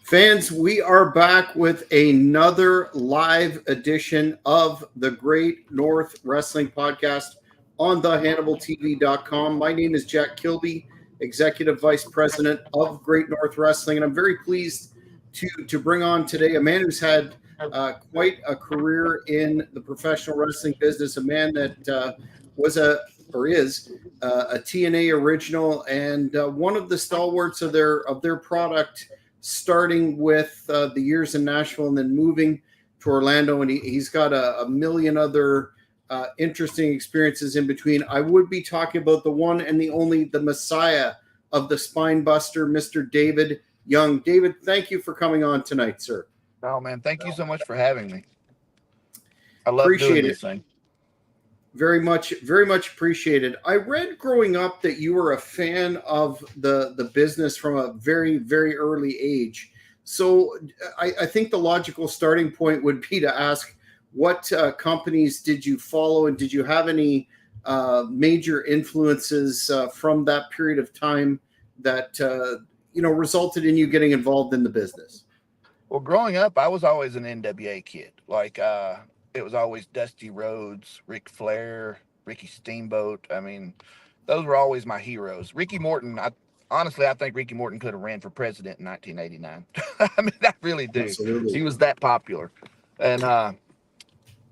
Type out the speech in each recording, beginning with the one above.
Fans, we are back with another live edition of the Great North Wrestling Podcast on thehannibaltv.com. My name is Jack Kilby, Executive Vice President of Great North Wrestling, and I'm very pleased to bring on today a man who's had quite a career in the professional wrestling business, a man that was or is a TNA original and one of the stalwarts of their product, starting with the years in Nashville and then moving to Orlando. And he's got a million other interesting experiences in between. I would be talking about the one and the only, the Messiah of the Spine Buster, Mr. David Young. David, thank you for coming on tonight, sir. Oh, man, thank you so much for having me. I love Appreciate doing it. this thing. Very much appreciated. I read growing up that you were a fan of the business from a very, very early age. So I think the logical starting point would be to ask, what companies did you follow, and did you have any major influences from that period of time that resulted in you getting involved in the business? Well, growing up, I was always an NWA kid. It was always Dusty Rhodes, Ric Flair, Ricky Steamboat. I mean, those were always my heroes. Ricky Morton, honestly, I think Ricky Morton could have ran for president in 1989. I mean, I really do. Absolutely. He was that popular. And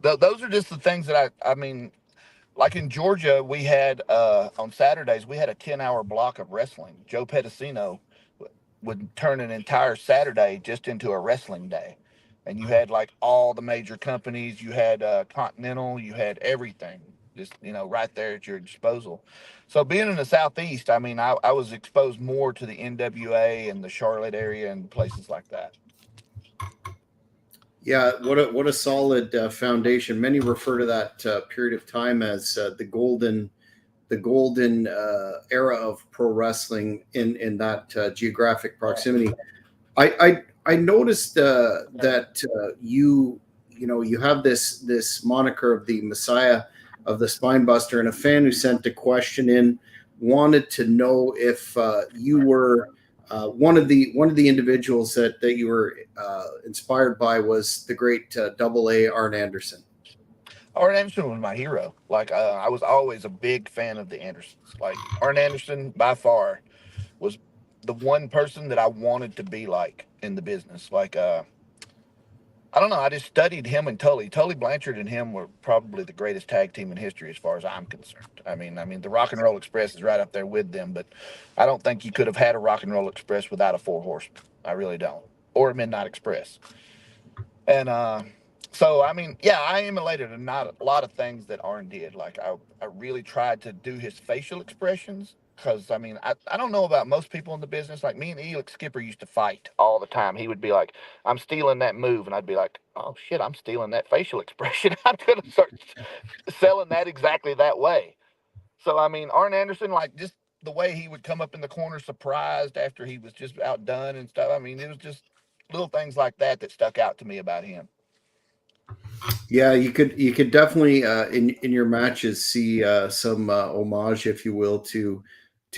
those are just the things that I mean, like in Georgia, we had, on Saturdays, we had a 10-hour block of wrestling. Joe Pedicino would turn an entire Saturday just into a wrestling day. And you had like all the major companies, you had Continental, you had everything just, right there at your disposal. So being in the Southeast, I mean, I was exposed more to the NWA and the Charlotte area and places like that. Yeah, what a solid foundation. Many refer to that period of time as the golden era of pro wrestling in that geographic proximity. I noticed that you have this moniker of the Messiah of the Spine Buster, and a fan who sent a question in wanted to know if you were one of the individuals that you were inspired by was the great Double A Arn Anderson. Arn Anderson was my hero. I was always a big fan of the Andersons. Like, Arn Anderson, by far, was the one person that I wanted to be like in the business. I don't know. I just studied him and Tully. Tully Blanchard and him were probably the greatest tag team in history as far as I'm concerned. I mean, the Rock and Roll Express is right up there with them, but I don't think you could have had a Rock and Roll Express without a Four Horsemen. I really don't. Or a Midnight Express. And so, I mean, yeah, I emulated a lot of things that Arn did. Like, I really tried to do his facial expressions. Because, I mean, I don't know about most people in the business. Like, me and Elix Skipper used to fight all the time. He would be like, I'm stealing that move. And I'd be like, oh, shit, I'm stealing that facial expression. I'm going to start selling that exactly that way. So, I mean, Arn Anderson, like, just the way he would come up in the corner surprised after he was just outdone and stuff. I mean, it was just little things like that stuck out to me about him. Yeah, you could definitely in your matches see some homage, if you will, to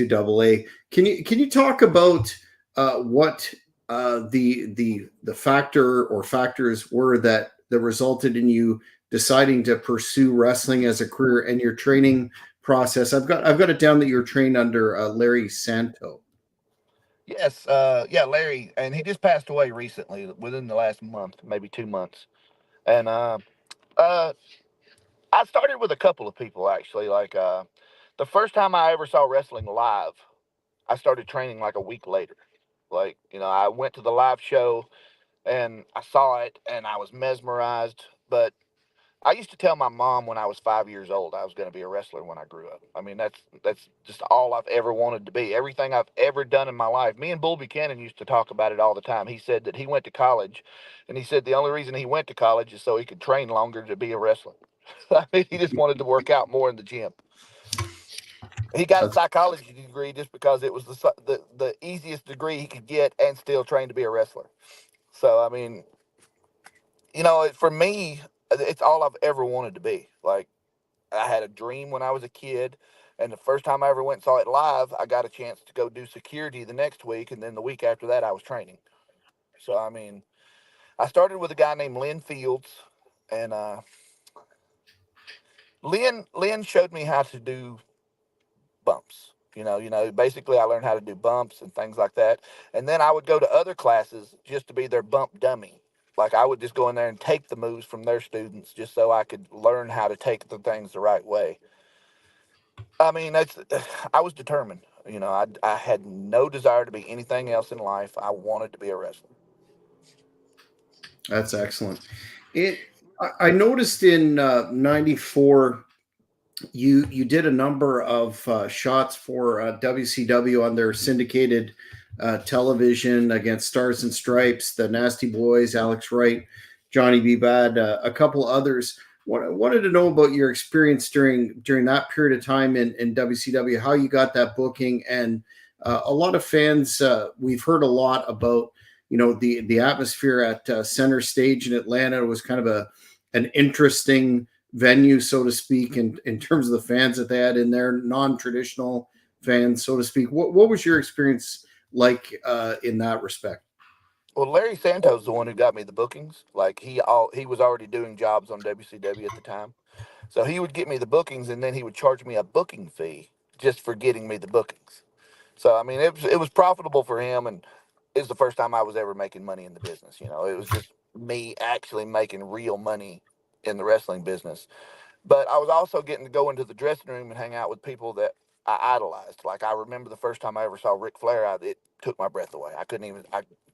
Double A. Can you talk about what the factor or factors were that resulted in you deciding to pursue wrestling as a career, and your training process? I've got it down that you're trained under Larry Santo. Yes, yeah, Larry, and he just passed away recently, within the last month, maybe 2 months. And uh, I started with a couple of people actually. The first time I ever saw wrestling live, I started training like a week later. I went to the live show and I saw it and I was mesmerized. But I used to tell my mom when I was 5 years old I was going to be a wrestler when I grew up. I mean, that's just all I've ever wanted to be. Everything I've ever done in my life. Me and Bull Buchanan used to talk about it all the time. He said that he went to college, and he said the only reason he went to college is so he could train longer to be a wrestler. I mean, he just wanted to work out more in the gym. He got a psychology degree just because it was the easiest degree he could get and still train to be a wrestler. So, I mean, for me, it's all I've ever wanted to be. Like, I had a dream when I was a kid, and the first time I ever went and saw it live, I got a chance to go do security the next week, and then the week after that, I was training. So I mean, I started with a guy named Lynn Fields, and Lynn showed me how to do bumps. Basically, I learned how to do bumps and things like that. And then I would go to other classes just to be their bump dummy. Like I would just go in there and take the moves from their students just so I could learn how to take the things the right way. I mean, that's I was determined. I had no desire to be anything else in life. I wanted to be a wrestler. That's excellent. I noticed in '94 you did a number of shots for WCW on their syndicated television against Stars and Stripes, the Nasty Boys, Alex Wright, Johnny B. Bad, a couple others. Wanted to know about your experience during that period of time in WCW, how you got that booking, and a lot of fans. We've heard a lot about the atmosphere at Center Stage in Atlanta was kind of an interesting venue, so to speak, in terms of the fans that they had in there, non-traditional fans, so to speak. What was your experience like in that respect? Well, Larry Santos, the one who got me the bookings, like he was already doing jobs on WCW at the time. So he would get me the bookings, and then he would charge me a booking fee just for getting me the bookings. So I mean, it was profitable for him, and it's the first time I was ever making money in the business. It was just me actually making real money in the wrestling business. But I was also getting to go into the dressing room and hang out with people that I idolized. Like I remember the first time I ever saw Ric Flair, it took my breath away. I couldn't even.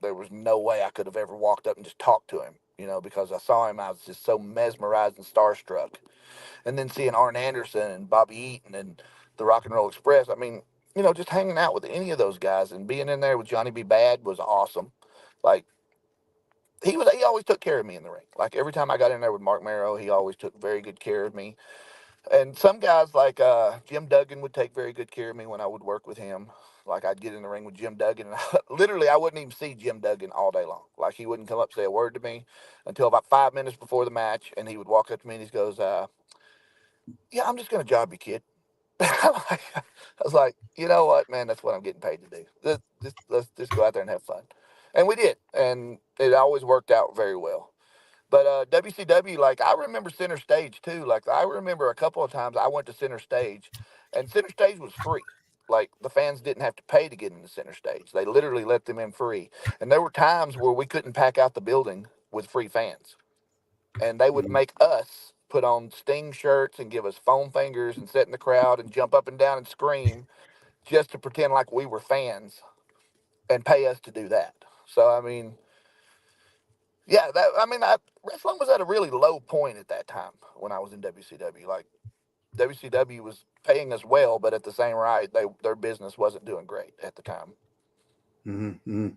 There was no way I could have ever walked up and just talked to him. Because I saw him, I was just so mesmerized and starstruck. And then seeing Arn Anderson and Bobby Eaton and the Rock and Roll Express. I mean, just hanging out with any of those guys and being in there with Johnny B. Bad was awesome. Like he always took care of me in the ring. Like every time I got in there with Mark Marrow, he always took very good care of me. And some guys like Jim Duggan would take very good care of me when I would work with him. Like I'd get in the ring with Jim Duggan, and literally I wouldn't even see Jim Duggan all day long. Like he wouldn't come up say a word to me until about 5 minutes before the match, and he would walk up to me and he goes, "Yeah, I'm just gonna job you, kid." I was like, you know what, man, that's what I'm getting paid to do. Let's just go out there and have fun, and we did, and it always worked out very well. But WCW, like I remember Center Stage too. Like I remember a couple of times I went to Center Stage, and Center Stage was free. Like the fans didn't have to pay to get into Center Stage. They literally let them in free. And there were times where we couldn't pack out the building with free fans, and they would Mm. make us put on Sting shirts and give us foam fingers and sit in the crowd and jump up and down and scream just to pretend like we were fans and pay us to do that. So I mean, yeah, wrestling was at a really low point at that time when I was in WCW. Like WCW was paying us well, but at the same right, their business wasn't doing great at the time. Mm-hmm.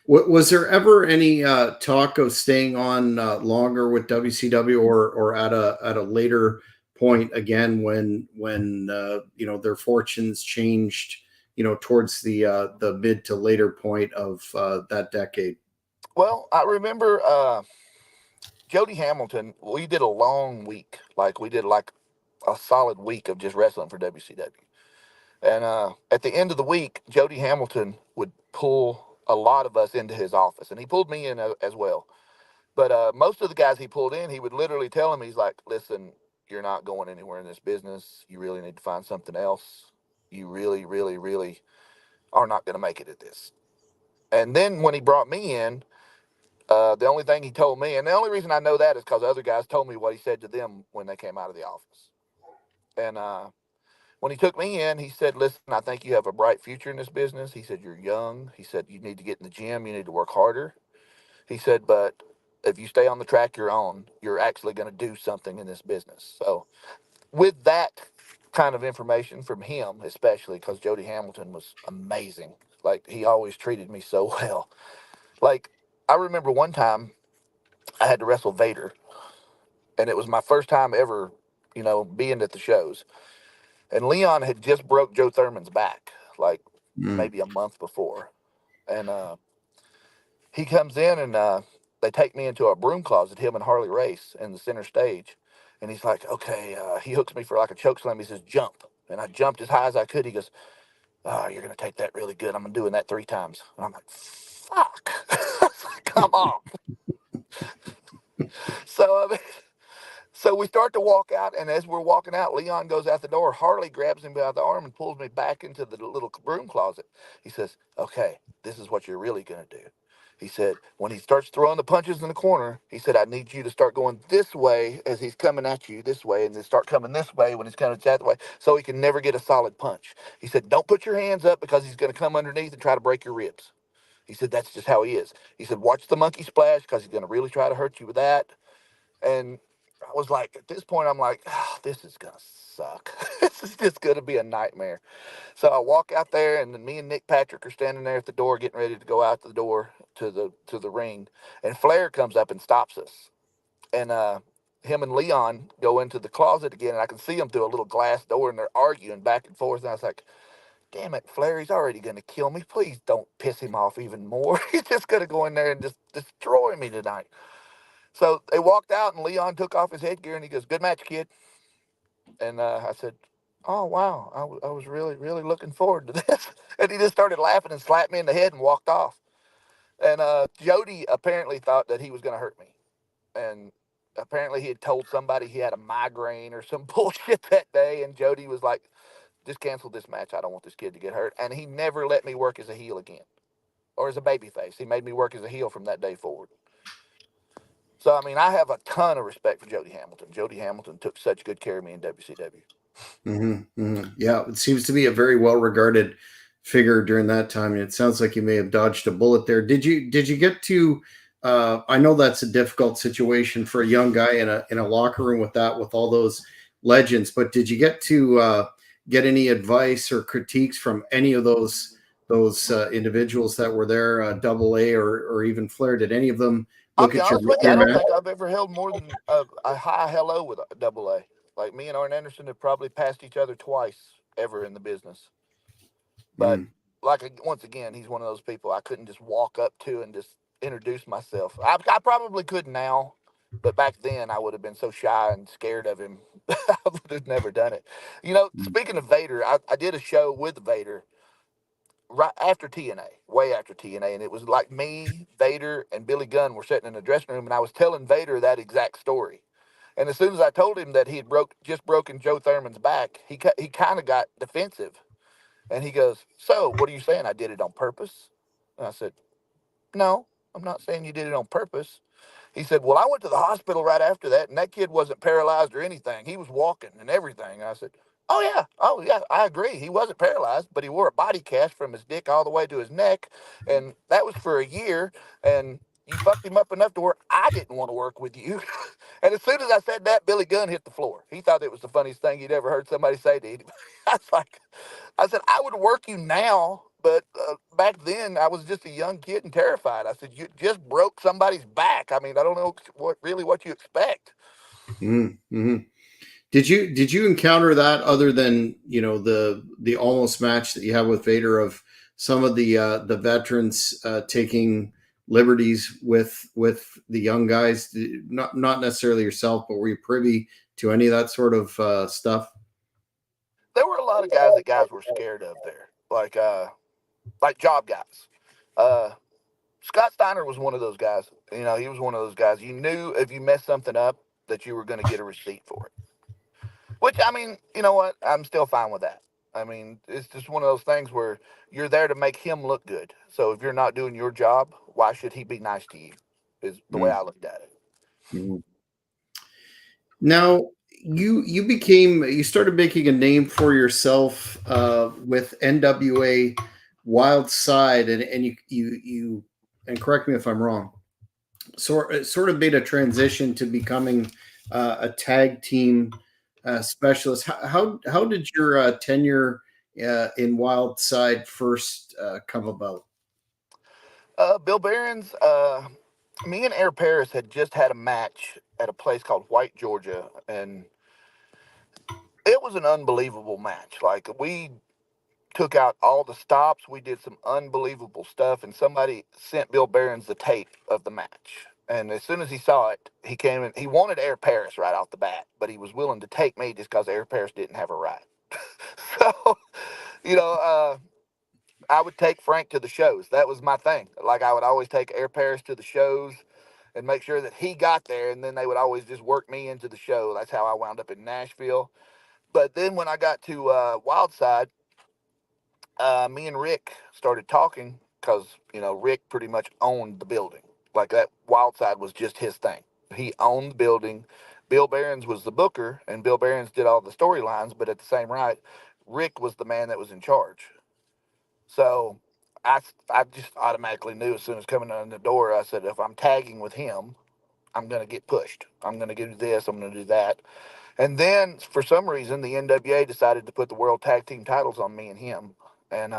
Was there ever any talk of staying on longer with WCW, or at a later point again when their fortunes changed, towards the mid to later point of that decade? Well, I remember Jody Hamilton. We did a long week, like we did like a solid week of just wrestling for WCW. And at the end of the week, Jody Hamilton would pull a lot of us into his office, and he pulled me in as well. But most of the guys he pulled in, he would literally tell them, he's like, listen, you're not going anywhere in this business. You really need to find something else. You really, really, really are not going to make it at this. And then when he brought me in, the only thing he told me, and the only reason I know that is because other guys told me what he said to them when they came out of the office. And when he took me in, he said, listen, I think you have a bright future in this business. He said, you're young. He said, you need to get in the gym. You need to work harder. He said, but if you stay on the track you're on, you're actually going to do something in this business. So, with that kind of information from him, especially because Jody Hamilton was amazing, like he always treated me so well. Like, I remember one time I had to wrestle Vader, and it was my first time ever, being at the shows. And Leon had just broke Joe Thurman's back, like Mm. maybe a month before. And he comes in and they take me into a broom closet, him and Harley Race in the center stage. And he's like, okay, he hooks me for like a choke slam. He says, jump. And I jumped as high as I could. He goes, Oh, you're going to take that really good. I'm doing that 3 times. And I'm like, fuck. Come on. So, I mean, so we start to walk out, and as we're walking out, Leon goes out the door. Harley grabs me by the arm and pulls me back into the little broom closet. He says, okay, this is what you're really going to do. He said, when he starts throwing the punches in the corner, he said, I need you to start going this way as he's coming at you this way, and then start coming this way when he's coming that way, so he can never get a solid punch. He said, don't put your hands up because he's going to come underneath and try to break your ribs. He said, that's just how he is. He said, watch the monkey splash because he's going to really try to hurt you with that. And I was like, at this point, I'm like, oh, this is going to suck. This is just going to be a nightmare. So I walk out there, and then me and Nick Patrick are standing there at the door, getting ready to go out the door to the ring. And Flair comes up and stops us. And him and Leon go into the closet again, and I can see them through a little glass door, and they're arguing back and forth. And I was like, damn it, Flair, he's already going to kill me. Please don't piss him off even more. He's just going to go in there and just destroy me tonight. So they walked out, and Leon took off his headgear, and he goes, good match, kid. And I said, oh, wow, I was really, really looking forward to this. And he just started laughing and slapped me in the head and walked off. And Jody apparently thought that he was going to hurt me. And apparently he had told somebody he had a migraine or some bullshit that day. And Jody was like, just cancel this match. I don't want this kid to get hurt. And he never let me work as a heel again or as a baby face. He made me work as a heel from that day forward. So, I mean, I have a ton of respect for Jody Hamilton. Jody Hamilton took such good care of me in WCW. Yeah, it seems to be a very well regarded figure during that time. It sounds like you may have dodged a bullet there. Did you get to? I know that's a difficult situation for a young guy in a locker room with all those legends. But did you get to get any advice or critiques from any of those individuals that were there, Double A or even Flair? Did any of them I'll look be at honest with you, I your don't match? think I've ever held more than a high hello with a Double A. Like me and Arn Anderson have probably passed each other twice ever in the business. But Mm, like once again, he's one of those people I couldn't just walk up to and just introduce myself. I probably could now, but back then I would have been so shy and scared of him. I would have never done it. You know, mm, speaking of Vader, I did a show with Vader right after TNA, way after TNA, and it was like me, Vader, and Billy Gunn were sitting in the dressing room, and I was telling Vader that exact story. And as soon as I told him that he had just broken Joe Thurman's back, he kind of got defensive, and he goes, "So, what are you saying? I did it on purpose?" And I said, "No, I'm not saying you did it on purpose." He said, "Well, I went to the hospital right after that, and that kid wasn't paralyzed or anything. He was walking and everything." And I said, oh yeah, I agree. He wasn't paralyzed, but he wore a body cast from his dick all the way to his neck, and that was for a year. And you fucked him up enough to where I didn't want to work with you." And as soon as I said that, Billy Gunn hit the floor. He thought it was the funniest thing he'd ever heard somebody say to anybody. I was like, I said, I would work you now, but back then I was just a young kid and terrified. I said, you just broke somebody's back. I mean, I don't know what you expect. mm, mm. Did you encounter that other than the almost match that you have with Vader of some of the veterans taking liberties with the young guys? Not necessarily yourself, but were you privy to any of that sort of stuff? There were a lot of guys that guys were scared of there, like job guys. Uh, Scott Steiner was one of those guys. You know, he was one of those guys. You knew if you messed something up that you were going to get a receipt for it. Which I mean, you know what? I'm still fine with that. I mean, it's just one of those things where you're there to make him look good. So if you're not doing your job, why should he be nice to you? Is the way Mm, I looked at it. mm. Now you started making a name for yourself with NWA Wild Side, and you and correct me if I'm wrong. Sort of made a transition to becoming a tag team specialist. How did your tenure in Wild Side first come about? Bill Barron's, me and Air Paris had just had a match at a place called White, Georgia, and it was an unbelievable match. Like we took out all the stops, we did some unbelievable stuff, and somebody sent Bill Barron's the tape of the match. And as soon as he saw it, he came in. He wanted Air Paris right off the bat, but he was willing to take me just because Air Paris didn't have a ride. So, you know, I would take Frank to the shows. That was my thing. Like I would always take Air Paris to the shows and make sure that he got there, and then they would always just work me into the show. That's how I wound up in Nashville. But then when I got to Wildside, me and Rick started talking because Rick pretty much owned the building. Like that Wildside was just his thing. He owned the building. Bill Behrens was the booker, and Bill Behrens did all the storylines. But at the same right, Rick was the man that was in charge. So I just automatically knew as soon as coming in the door, I said, if I'm tagging with him, I'm going to get pushed. I'm going to do this. I'm going to do that. And then for some reason, the NWA decided to put the World Tag Team titles on me and him. And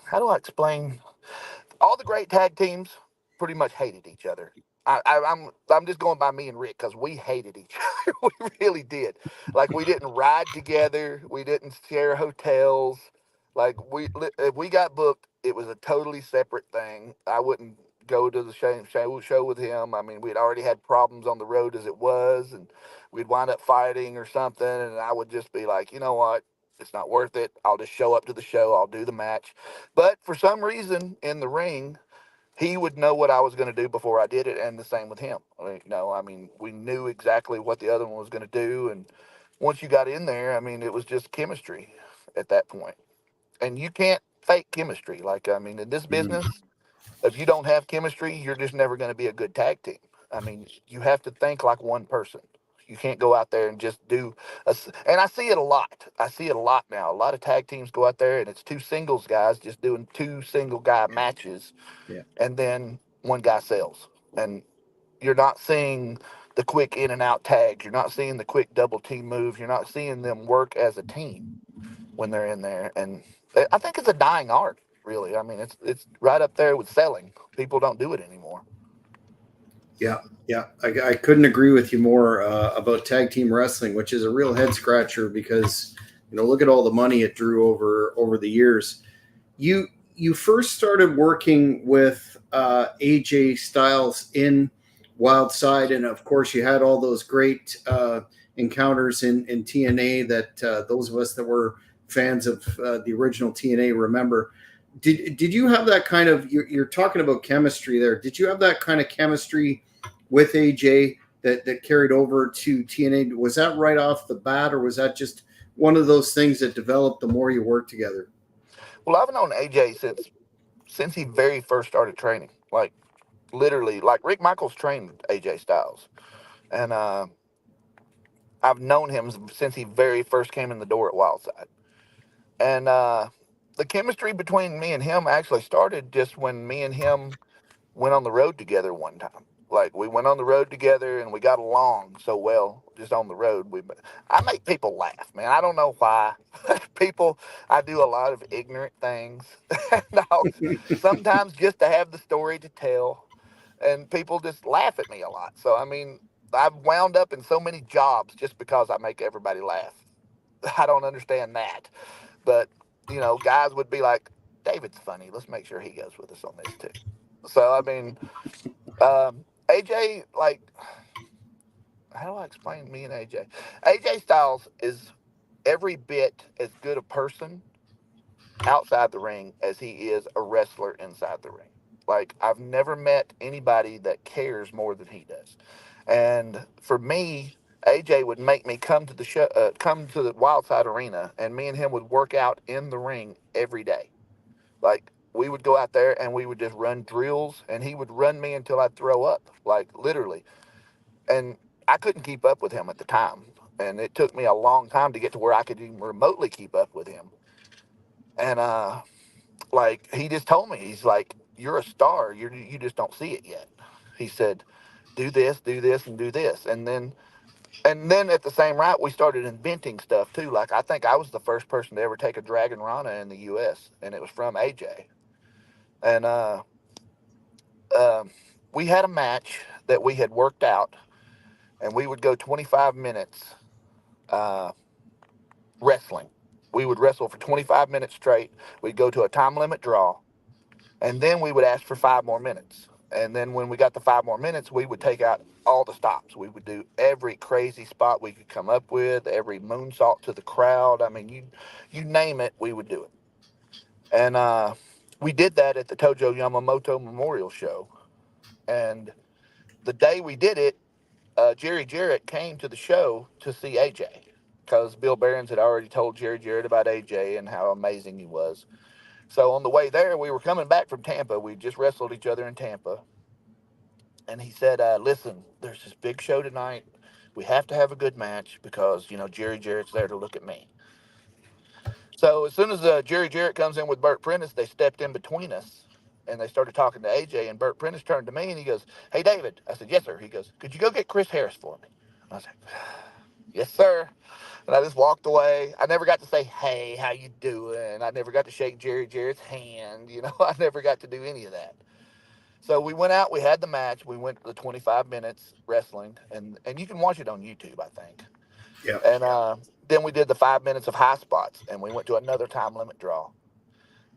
how do I explain? All the great tag teams pretty much hated each other. I'm just going by me and Rick because we hated each other. We really did. Like we didn't ride together. We didn't share hotels. Like if we got booked, it was a totally separate thing. I wouldn't go to the show with him. I mean, we'd already had problems on the road as it was, and we'd wind up fighting or something. And I would just be like, you know what? It's not worth it. I'll just show up to the show. I'll do the match. But for some reason in the ring, he would know what I was going to do before I did it, and the same with him. I mean, we knew exactly what the other one was going to do, and once you got in there, I mean, it was just chemistry at that point, and you can't fake chemistry. Like, I mean, in this Mm. business, if you don't have chemistry, you're just never going to be a good tag team. I mean, you have to think like one person. You can't go out there and just and I see it a lot. I see it a lot now. A lot of tag teams go out there and it's two singles guys just doing two single guy matches, Yeah. and then one guy sells. And you're not seeing the quick in and out tags. You're not seeing the quick double team moves. You're not seeing them work as a team when they're in there. And I think it's a dying art, really. I mean, it's right up there with selling. People don't do it anymore. Yeah, yeah, I couldn't agree with you more about tag team wrestling, which is a real head scratcher because look at all the money it drew over the years. You you first started working with AJ Styles in Wildside, and of course you had all those great encounters in TNA that those of us that were fans of the original TNA remember. Did you have that kind of you're talking about chemistry there? Did you have that kind of chemistry with AJ that carried over to TNA? Was that right off the bat, or was that just one of those things that developed the more you worked together? Well, I've known AJ since he very first started training. Like literally, like Rick Michaels trained AJ Styles, and I've known him since he very first came in the door at Wildside. And the chemistry between me and him actually started just when me and him went on the road together one time. Like we went on the road together and we got along so well just on the road. I make people laugh, man. I don't know why. People, I do a lot of ignorant things. And sometimes just to have the story to tell, and people just laugh at me a lot. So I mean, I've wound up in so many jobs just because I make everybody laugh. I don't understand that. But, guys would be like, David's funny. Let's make sure he goes with us on this too. So, I mean, AJ, like, how do I explain me and AJ? AJ Styles is every bit as good a person outside the ring as he is a wrestler inside the ring. Like, I've never met anybody that cares more than he does. And for me, AJ would make me come to the show, come to the Wildside Arena, and me and him would work out in the ring every day. Like we would go out there and we would just run drills, and he would run me until I'd throw up, like literally. And I couldn't keep up with him at the time, and it took me a long time to get to where I could even remotely keep up with him. And like he just told me, he's like, "You're a star. You just don't see it yet." He said, do this, and do this," and then at the same right, we started inventing stuff too. Like I think I was the first person to ever take a Dragon Rana in the U.S., and it was from AJ. And um, we had a match that we had worked out, and we would go 25 minutes uh, wrestling. We would wrestle for 25 minutes straight. We'd go to a time limit draw, and then we would ask for 5 more minutes. And then when we got the 5 more minutes, we would take out all the stops. We would do every crazy spot we could come up with, every moonsault to the crowd. I mean, you name it, we would do it. And we did that at the Tojo Yamamoto Memorial Show. And the day we did it, Jerry Jarrett came to the show to see AJ because Bill Behrens had already told Jerry Jarrett about AJ and how amazing he was. So on the way there, we were coming back from Tampa. We just wrestled each other in Tampa. And he said, listen, there's this big show tonight. We have to have a good match because, Jerry Jarrett's there to look at me. So as soon as Jerry Jarrett comes in with Burt Prentice, they stepped in between us and they started talking to AJ. And Burt Prentice turned to me and he goes, "Hey, David." I said, "Yes, sir." He goes, "Could you go get Chris Harris for me?" I was like, "Yes, sir." And I just walked away. I never got to say, "Hey, how you doing?" I never got to shake Jerry Jarrett's hand. I never got to do any of that. So we went out. We had the match. We went the 25 minutes wrestling, and you can watch it on YouTube, I think. Yeah. And then we did the 5 minutes of high spots, and we went to another time limit draw.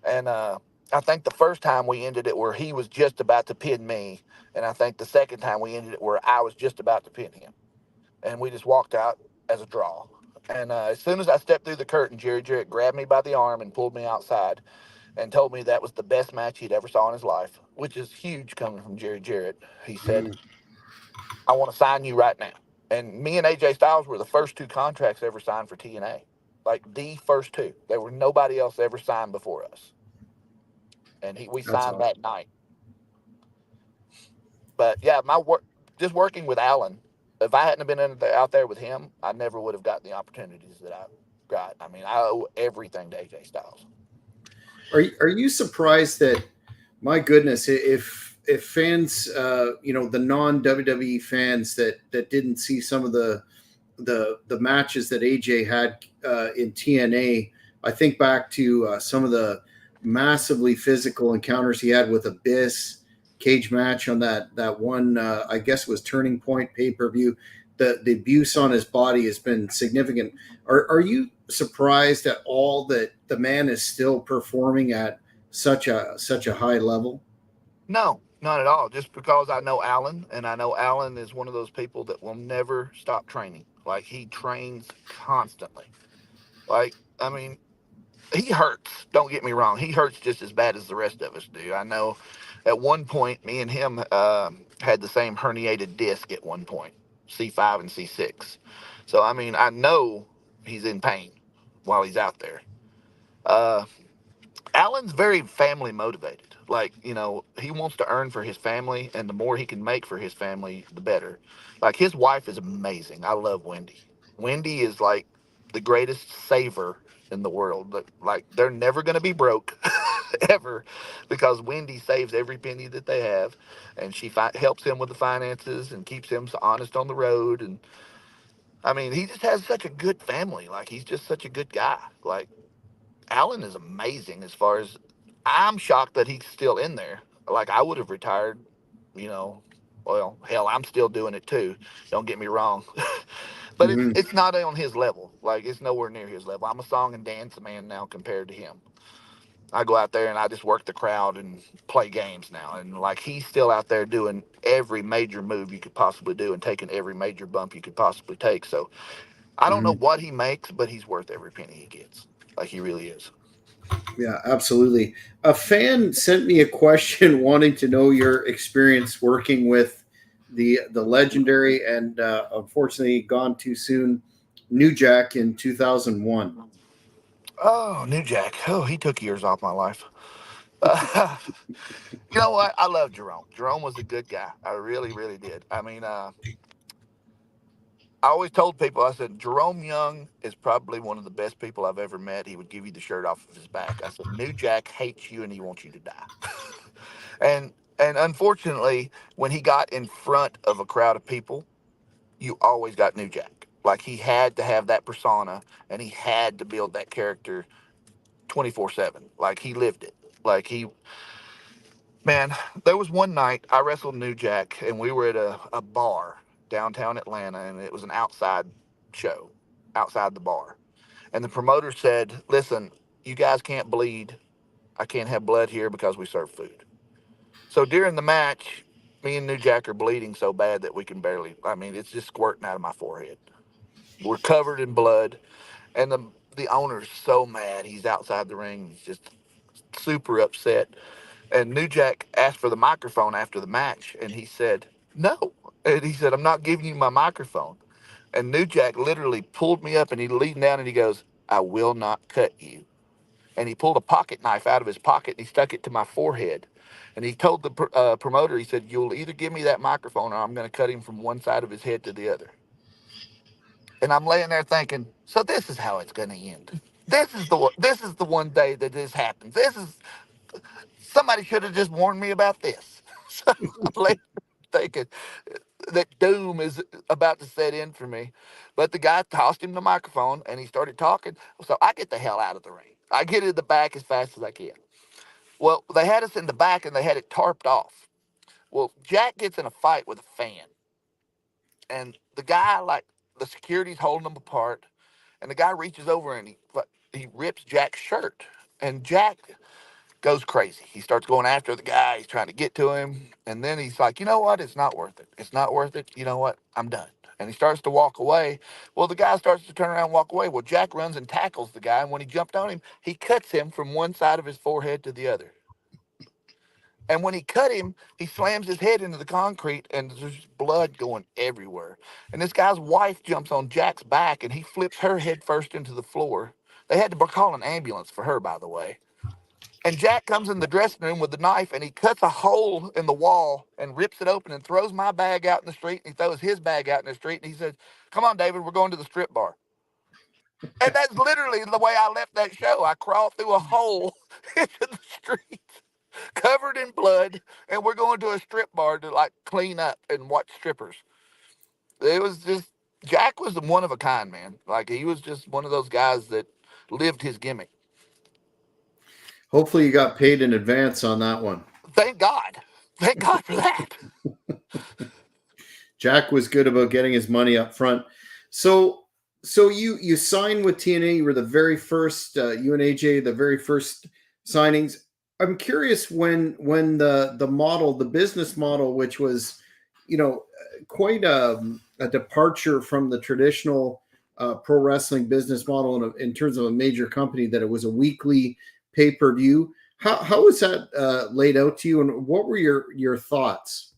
And I think the first time we ended it where he was just about to pin me, and I think the second time we ended it where I was just about to pin him. And we just walked out as a draw. And as soon as I stepped through the curtain, Jerry Jarrett grabbed me by the arm and pulled me outside and told me that was the best match he'd ever saw in his life, which is huge coming from Jerry Jarrett. He said, Mm, "I want to sign you right now." And me and AJ Styles were the first two contracts ever signed for TNA, like the first two. There were nobody else ever signed before us, and we that's signed awesome. that night. But yeah, my work, just working with Alan. If I hadn't been out there with him, I never would have gotten the opportunities that I got. I mean, I owe everything to AJ Styles. Are you surprised that, my goodness, if fans, the non WWE fans that didn't see some of the matches that AJ had in TNA, I think back to some of the massively physical encounters he had with Abyss, cage match on that one, I guess it was Turning Point pay-per-view. The abuse on his body has been significant. Are you surprised at all that the man is still performing at such a high level? No, not at all. Just because I know Alan, and I know Alan is one of those people that will never stop training. Like he trains constantly. Like I mean, he hurts. Don't get me wrong. He hurts just as bad as the rest of us do. I know. At one point, me and him had the same herniated disc. At one point, C5 and C6. So I mean, I know he's in pain while he's out there. Uh, Alan's very family motivated. Like, he wants to earn for his family, and the more he can make for his family, the better. Like, his wife is amazing. I love Wendy. Wendy is like the greatest saver in the world. Like, they're never going to be broke ever because Wendy saves every penny that they have, and she helps him with the finances and keeps him honest on the road. And I mean, he just has such a good family. Like, he's just such a good guy. Like, Allen is amazing as far as I'm shocked that he's still in there. Like I would have retired, you know. Well, hell, I'm still doing it too. Don't get me wrong, but it's Hmm. it's not on his level. Like it's nowhere near his level. I'm a song and dance man now compared to him. I go out there and I just work the crowd and play games now. And like he's still out there doing every major move you could possibly do and taking every major bump you could possibly take. So I don't know Hmm. what he makes, but he's worth every penny he gets. Like he really is. Yeah, absolutely. A fan sent me a question wanting to know your experience working with the legendary and unfortunately gone too soon New Jack in 2001. Oh, New Jack. Oh, he took years off my life. You know what? I love Jerome. Jerome was a good guy. I really, really did. I mean, I always told people, I said, Jerome Young is probably one of the best people I've ever met. He would give you the shirt off of his back. I said, New Jack hates you and he wants you to die. And unfortunately, when he got in front of a crowd of people, you always got New Jack. Like he had to have that persona and he had to build that character 24/7. Like he lived it. Like he Man, there was one night I wrestled New Jack, and we were at a bar downtown Atlanta, and it was an outside show, outside the bar. And the promoter said, "Listen, you guys can't bleed. I can't have blood here because we serve food." So during the match, me and New Jack are bleeding so bad that we can barely. I mean, it's just squirting out of my forehead. We're covered in blood, and the owner's so mad. He's outside the ring. He's just super upset. And New Jack asked for the microphone after the match, and he said no. And he said, "I'm not giving you my microphone." And New Jack literally pulled me up, and he leaned down and he goes, "I will not cut you." And he pulled a pocket knife out of his pocket and he stuck it to my forehead. And he told the promoter, he said, "You'll either give me that microphone or I'm going to cut him from one side of his head to the other." And I'm laying there thinking, so this is how it's going to end. This is the one day that this happens. This is somebody should have just warned me about this. So I'm laying there thinking that doom is about to set in for me. But the guy tossed him the microphone and he started talking. So I get the hell out of the ring. I get in the back as fast as I can. Well, they had us in the back and they had it tarped off. Well, Jack gets in a fight with a fan, and the guy, like, the security's holding them apart, and the guy reaches over and he rips Jack's shirt, and Jack goes crazy. He starts going after the guy. He's trying to get to him, and then he's like, "You know what? It's not worth it. It's not worth it. You know what? I'm done." And he starts to walk away. Well, the guy starts to turn around and walk away. Well, Jack runs and tackles the guy, and when he jumped on him, he cuts him from one side of his forehead to the other. And when he cut him, he slams his head into the concrete and there's blood going everywhere. And this guy's wife jumps on Jack's back and he flips her head first into the floor. They had to call an ambulance for her, by the way. And Jack comes in the dressing room with the knife and he cuts a hole in the wall and rips it open and throws my bag out in the street. And he throws his bag out in the street and he says, "Come on, David, we're going to the strip bar." And that's literally the way I left that show. I crawled through a hole into the street covered in blood, and we're going to a strip bar to like clean up and watch strippers. It was just Jack was one of a kind, man. Like he was just one of those guys that lived his gimmick. Hopefully, you got paid in advance on that one. Thank God. Thank God for that. Jack was good about getting his money up front. So, so you signed with TNA. You were the very first. You and AJ, the very first signings. I'm curious when the model, the business model, which was, quite a departure from the traditional pro wrestling business model in terms of a major company, that it was a weekly pay per view. How was that laid out to you, and what were your thoughts?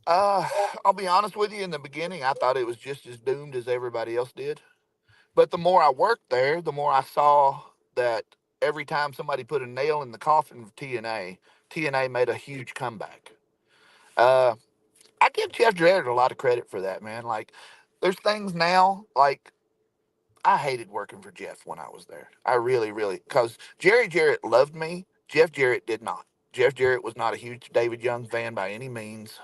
Uh, I'll be honest with you. In the beginning, I thought it was just as doomed as everybody else did. But the more I worked there, the more I saw that every time somebody put a nail in the coffin of TNA, TNA made a huge comeback. Uh, I give Jeff Jarrett a lot of credit for that, man. Like, there's things now, like, I hated working for Jeff when I was there. I really, really, because Jerry Jarrett loved me. Jeff Jarrett did not. Jeff Jarrett was not a huge David Young fan by any means.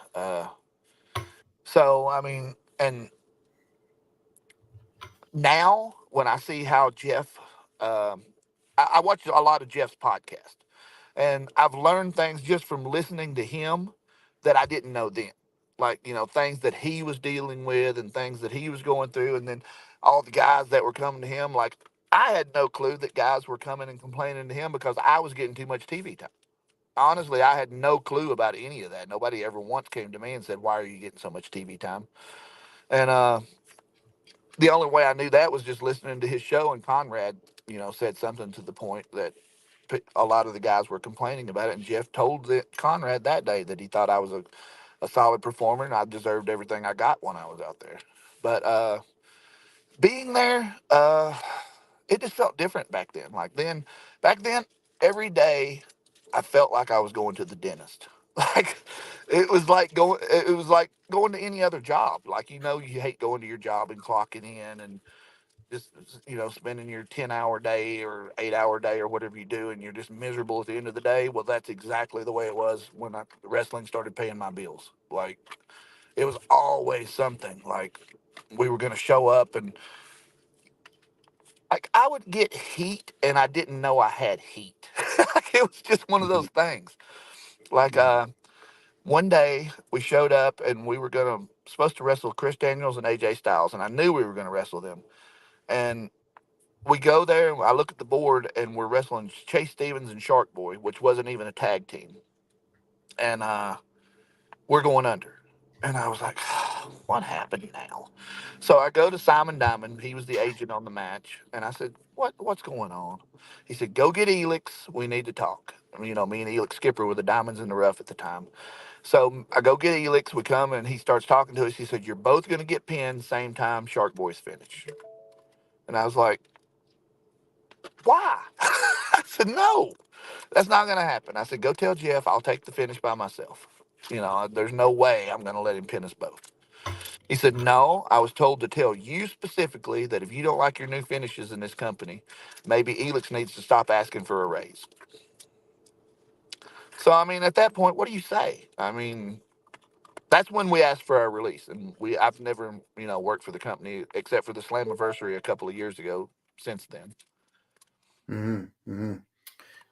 So, I mean, and now when I see how Jeff, I watch a lot of Jeff's podcast, and I've learned things just from listening to him that I didn't know then. Like, things that he was dealing with and things that he was going through, and then all the guys that were coming to him. Like, I had no clue that guys were coming and complaining to him because I was getting too much TV time. Honestly, I had no clue about any of that. Nobody ever once came to me and said, "Why are you getting so much TV time?" And the only way I knew that was just listening to his show, and Conrad, said something to the point that a lot of the guys were complaining about it. And Jeff told Conrad that day that he thought I was a solid performer and I deserved everything I got when I was out there. But being there, it just felt different back then. Back then, every day I felt like I was going to the dentist. Like it was like going to any other job. Like, you hate going to your job and clocking in and just, spending your 10-hour day or 8-hour day or whatever you do, and you're just miserable at the end of the day. Well, that's exactly the way it was when wrestling started paying my bills. Like, it was always something. Like, we were going to show up, and like I would get heat and I didn't know I had heat. Like, it was just one of those things. Like, one day we showed up and we were supposed to wrestle Chris Daniels and AJ Styles, and I knew we were going to wrestle them. And we go there, and I look at the board, and we're wrestling Chase Stevens and Shark Boy, which wasn't even a tag team. and we're going under. And I was like, what happened now? So I go to Simon Diamond. He was the agent on the match. And I said, what's going on? He said, go get Elix. We need to talk. You know, me and Elix Skipper were the diamonds in the rough at the time. So I go get Elix. We come and he starts talking to us. He said, you're both going to get pinned same time Shark Boys finish. And I was like, why? I said, no, that's not going to happen. I said, go tell Jeff I'll take the finish by myself. You know, there's no way I'm going to let him pin us both. He said, no, I was told to tell you specifically that if you don't like your new finishes in this company, maybe Elix needs to stop asking for a raise. So, I mean, at that point, what do you say? I mean, that's when we asked for our release. And I've never, worked for the company except for the Slammiversary a couple of years ago since then. Mm-hmm. Mm-hmm.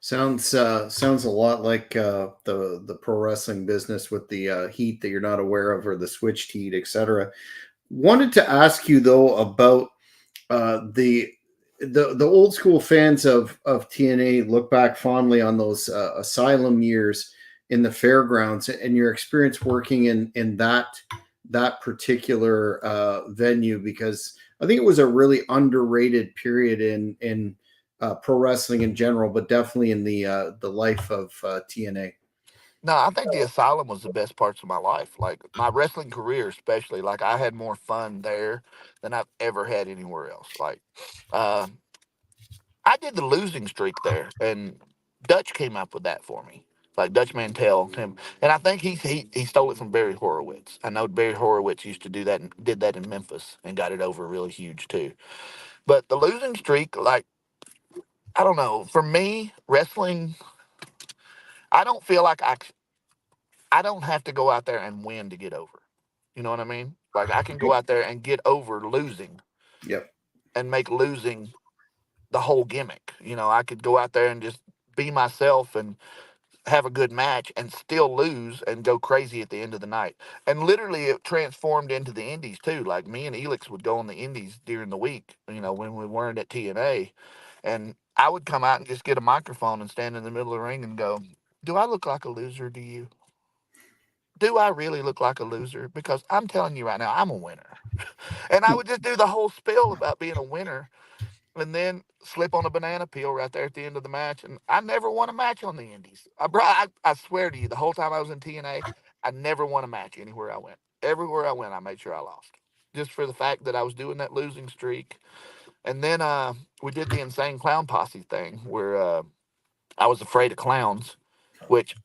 Sounds a lot like the pro wrestling business with the heat that you're not aware of, or the switched heat, etc. Wanted to ask you though about the old school fans of TNA look back fondly on those Asylum years in the fairgrounds and your experience working in that particular venue, because I think it was a really underrated period in pro wrestling in general, but definitely in the life of TNA. No, I think the Asylum was the best parts of my life. Like my wrestling career, especially. Like I had more fun there than I've ever had anywhere else. Like, uh, I did the losing streak there, and Dutch came up with that for me. Like Dutch Mantel, him, and I think he stole it from Barry Horowitz. I know Barry Horowitz used to do that and did that in Memphis and got it over really huge too. But the losing streak, like I don't know, for me, wrestling, I don't feel like I don't have to go out there and win to get over. You know what I mean? Like I can go out there and get over losing Yep. and make losing the whole gimmick. You know, I could go out there and just be myself and have a good match and still lose and go crazy at the end of the night. And literally it transformed into the indies too. Like me and Elix would go on the indies during the week, when we weren't at TNA. And I would come out and just get a microphone and stand in the middle of the ring and go, do I look like a loser to you? Do I really look like a loser? Because I'm telling you right now, I'm a winner. And I would just do the whole spiel about being a winner and then slip on a banana peel right there at the end of the match. And I never won a match on the Indies. I swear to you, the whole time I was in TNA, I never won a match anywhere I went. Everywhere I went, I made sure I lost. Just for the fact that I was doing that losing streak. And then we did the Insane Clown Posse thing where I was afraid of clowns, which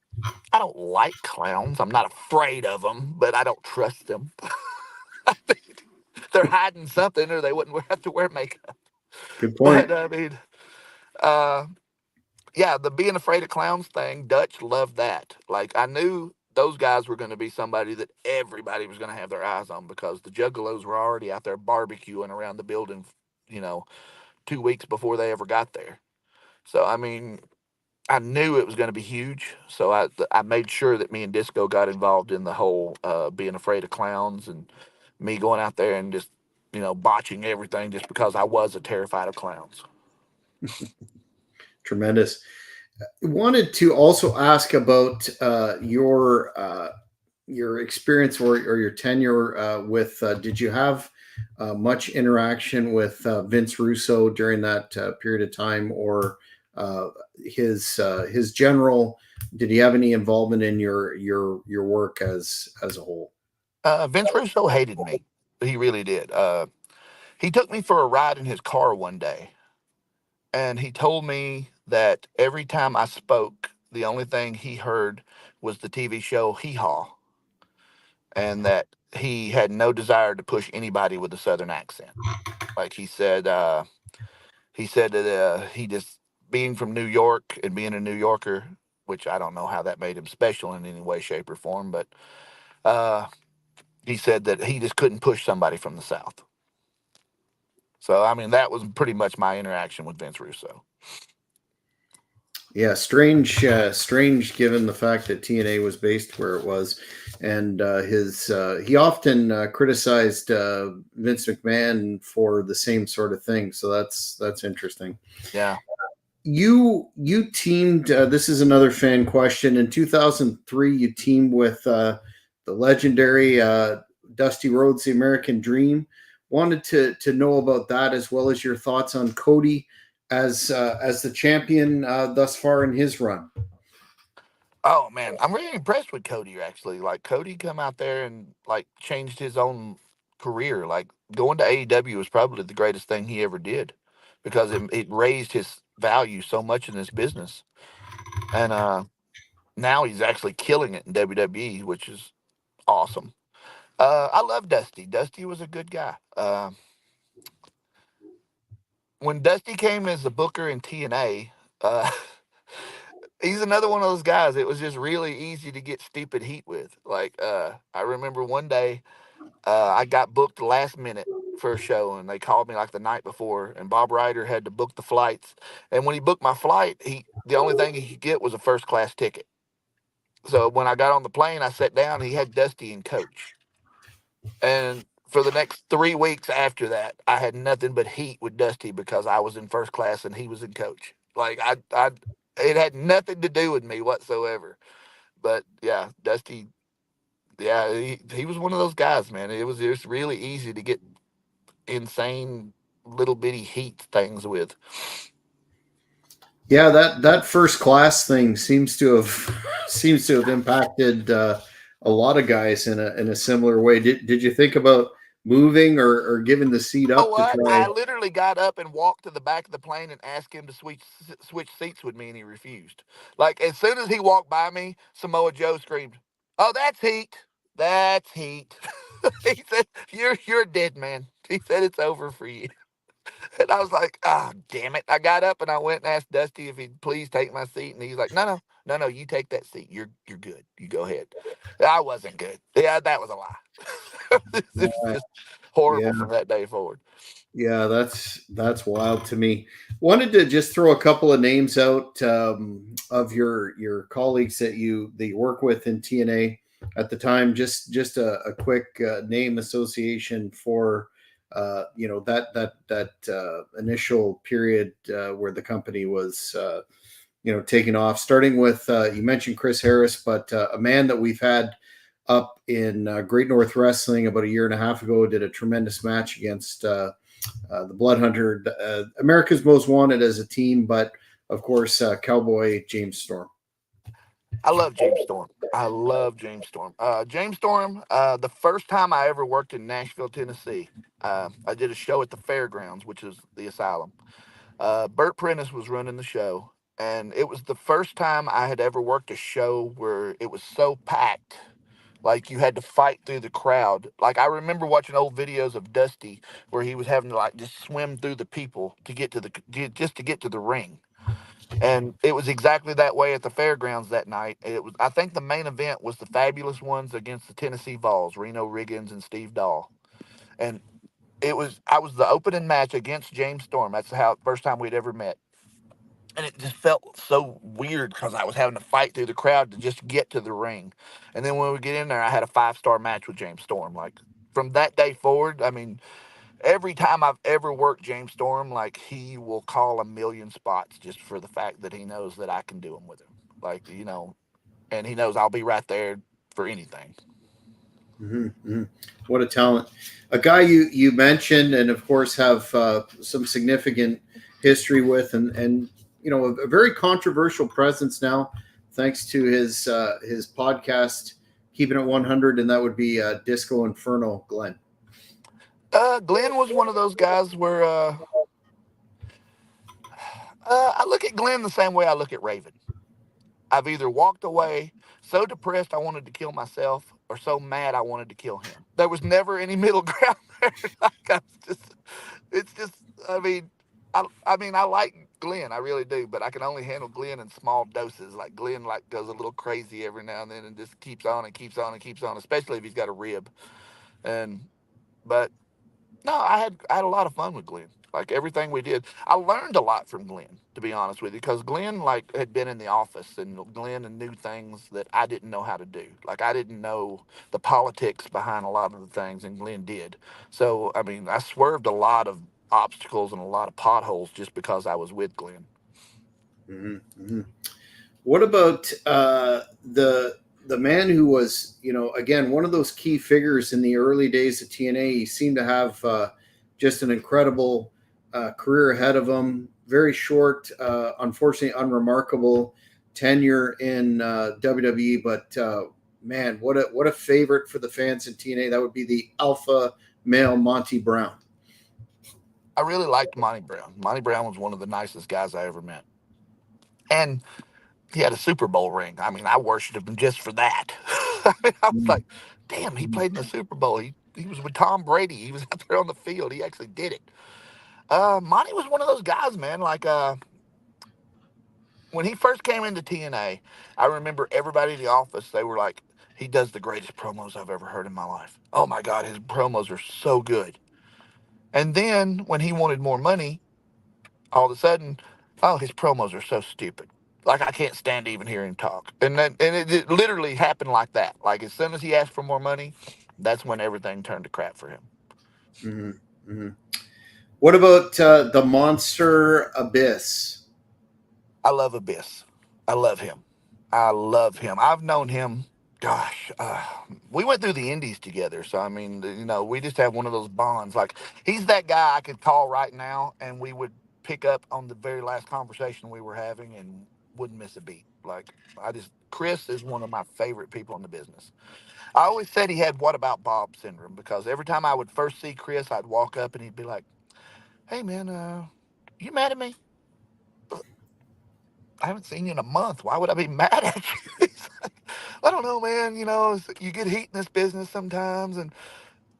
I don't like clowns. I'm not afraid of them, but I don't trust them. They're hiding something, or they wouldn't have to wear makeup. Good But point. I mean, uh, yeah, the being afraid of clowns thing, Dutch loved that. Like I knew those guys were going to be somebody that everybody was going to have their eyes on because the Juggalos were already out there barbecuing around the building, you know, 2 weeks before they ever got there. So I mean, I knew it was going to be huge. So I made sure that me and Disco got involved in the whole being afraid of clowns and me going out there and just botching everything just because I was a terrified of clowns. Tremendous. Wanted to also ask about your experience or your tenure with. Did you have much interaction with Vince Russo during that period of time, or uh, his general? Did he have any involvement in your work as a whole? Vince Russo hated me. He really did. He took me for a ride in his car one day, and he told me that every time I spoke, the only thing he heard was the TV show Hee Haw, and that he had no desire to push anybody with a Southern accent. Like he said that he just being from New York and being a New Yorker, which I don't know how that made him special in any way, shape, or form, but uh, he said that he just couldn't push somebody from the South. So I mean, that was pretty much my interaction with Vince Russo. Yeah, strange given the fact that TNA was based where it was, and his he often criticized Vince McMahon for the same sort of thing. So that's interesting. Yeah. you teamed. This is another fan question. In 2003, you teamed with the legendary Dusty Rhodes, the American Dream. Wanted to know about that as well as your thoughts on Cody as the champion thus far in his run. Oh man, I'm really impressed with Cody actually. Like Cody come out there and like changed his own career. Like going to AEW was probably the greatest thing he ever did because it raised his value so much in this business. And now he's actually killing it in WWE, which is awesome. I love Dusty. Dusty was a good guy. When Dusty came as a booker in TNA, he's another one of those guys. It was just really easy to get stupid heat with. Like I remember one day I got booked last minute for a show, and they called me like the night before, and Bob Ryder had to book the flights. And when he booked my flight, the only thing he could get was a first class ticket. So when I got on the plane, I sat down. He had Dusty in coach, and for the next 3 weeks after that, I had nothing but heat with Dusty because I was in first class and he was in coach. Like it had nothing to do with me whatsoever. But yeah, Dusty, yeah, he was one of those guys, man. It was really easy to get insane little bitty heat things with. Yeah, that first class thing seems to have seems to have impacted a lot of guys in a similar way. Did you think about moving or giving the seat Oh up to what? try? I literally got up and walked to the back of the plane and asked him to switch seats with me, and he refused. Like as soon as he walked by me, Samoa Joe screamed, "Oh, that's heat! That's heat!" He said, "You're dead, man." He said, "It's over for you." And I was like, "Ah, oh, damn it!" I got up and I went and asked Dusty if he'd please take my seat, and he's like, "No, no, no, no, you take that seat. You're good. You go ahead." I wasn't good. Yeah, that was a lie. It was just Yeah, horrible from that day forward. yeah, that's wild to me. Wanted to just throw a couple of names out of your colleagues that you work with in TNA at the time. Just a quick name association for that initial period where the company was taking off. Starting with you mentioned Chris Harris, but a man that we've had up in Great North Wrestling about a year and a half ago did a tremendous match against the Blood Hunter, America's Most Wanted as a team, but of course, Cowboy James Storm. I love James Storm. I love James Storm. James Storm, the first time I ever worked in Nashville, Tennessee, I did a show at the fairgrounds, which is the asylum. Burt Prentice was running the show, and it was the first time I had ever worked a show where it was so packed. Like you had to fight through the crowd. Like I remember watching old videos of Dusty where he was having to like just swim through the people to get to just to get to the ring. And it was exactly that way at the fairgrounds that night. It was, I think, the main event was the Fabulous Ones against the Tennessee Vols, Reno Riggins and Steve Dahl. And I was the opening match against James Storm. That's how first time we'd ever met. And it just felt so weird because I was having to fight through the crowd to just get to the ring. And then when we get in there, I had a 5-star match with James Storm. Like from that day forward, I mean, every time I've ever worked James Storm, like he will call a million spots just for the fact that he knows that I can do them with him. Like, and he knows I'll be right there for anything. Mm-hmm. What a talent! A guy you mentioned, and of course have some significant history with, and a very controversial presence now, thanks to his podcast, Keeping It 100, and that would be Disco Inferno, Glenn. Glenn was one of those guys where I look at Glenn the same way I look at Raven. I've either walked away so depressed I wanted to kill myself or so mad I wanted to kill him. There was never any middle ground there. Like I was just, it's just, I mean, I like Glenn, I really do, but I can only handle Glenn in small doses. Like Glenn like goes a little crazy every now and then and just keeps on and keeps on and keeps on, especially if he's got a rib. And but no, I had a lot of fun with Glenn. Like everything we did, I learned a lot from Glenn. To be honest with you, because Glenn like had been in the office, and Glenn knew things that I didn't know how to do. Like I didn't know the politics behind a lot of the things, and Glenn did. So I mean, I swerved a lot of obstacles and a lot of potholes just because I was with Glenn. Mm-hmm. What about the man who was, again, one of those key figures in the early days of TNA? He seemed to have just an incredible career ahead of him. Very short, unfortunately, unremarkable tenure in WWE, but man, what a favorite for the fans in TNA. That would be the alpha male Monty Brown. I really liked Monty Brown. Monty Brown was one of the nicest guys I ever met. And he had a Super Bowl ring. I mean, I worshiped him just for that. I mean, I was like, damn, he played in the Super Bowl. He was with Tom Brady. He was out there on the field. He actually did it. Monty was one of those guys, man. Like, when he first came into TNA, I remember everybody in the office, they were like, he does the greatest promos I've ever heard in my life. Oh my God, his promos are so good. And then when he wanted more money, all of a sudden, oh, his promos are so stupid. Like I can't stand to even hear him talk. And it literally happened like that. Like as soon as he asked for more money, that's when everything turned to crap for him. Mm-hmm. Mm-hmm. What about the Monster Abyss? I love Abyss. I love him. I love him. I've known him. Gosh, we went through the Indies together, so I mean, we just have one of those bonds. Like he's that guy I could call right now, and we would pick up on the very last conversation we were having, and wouldn't miss a beat. Like Chris is one of my favorite people in the business. I always said he had what about Bob syndrome because every time I would first see Chris, I'd walk up and he'd be like, "Hey man, you mad at me? I haven't seen you in a month. Why would I be mad at you?" He's like, I don't know, man. You get heat in this business sometimes, and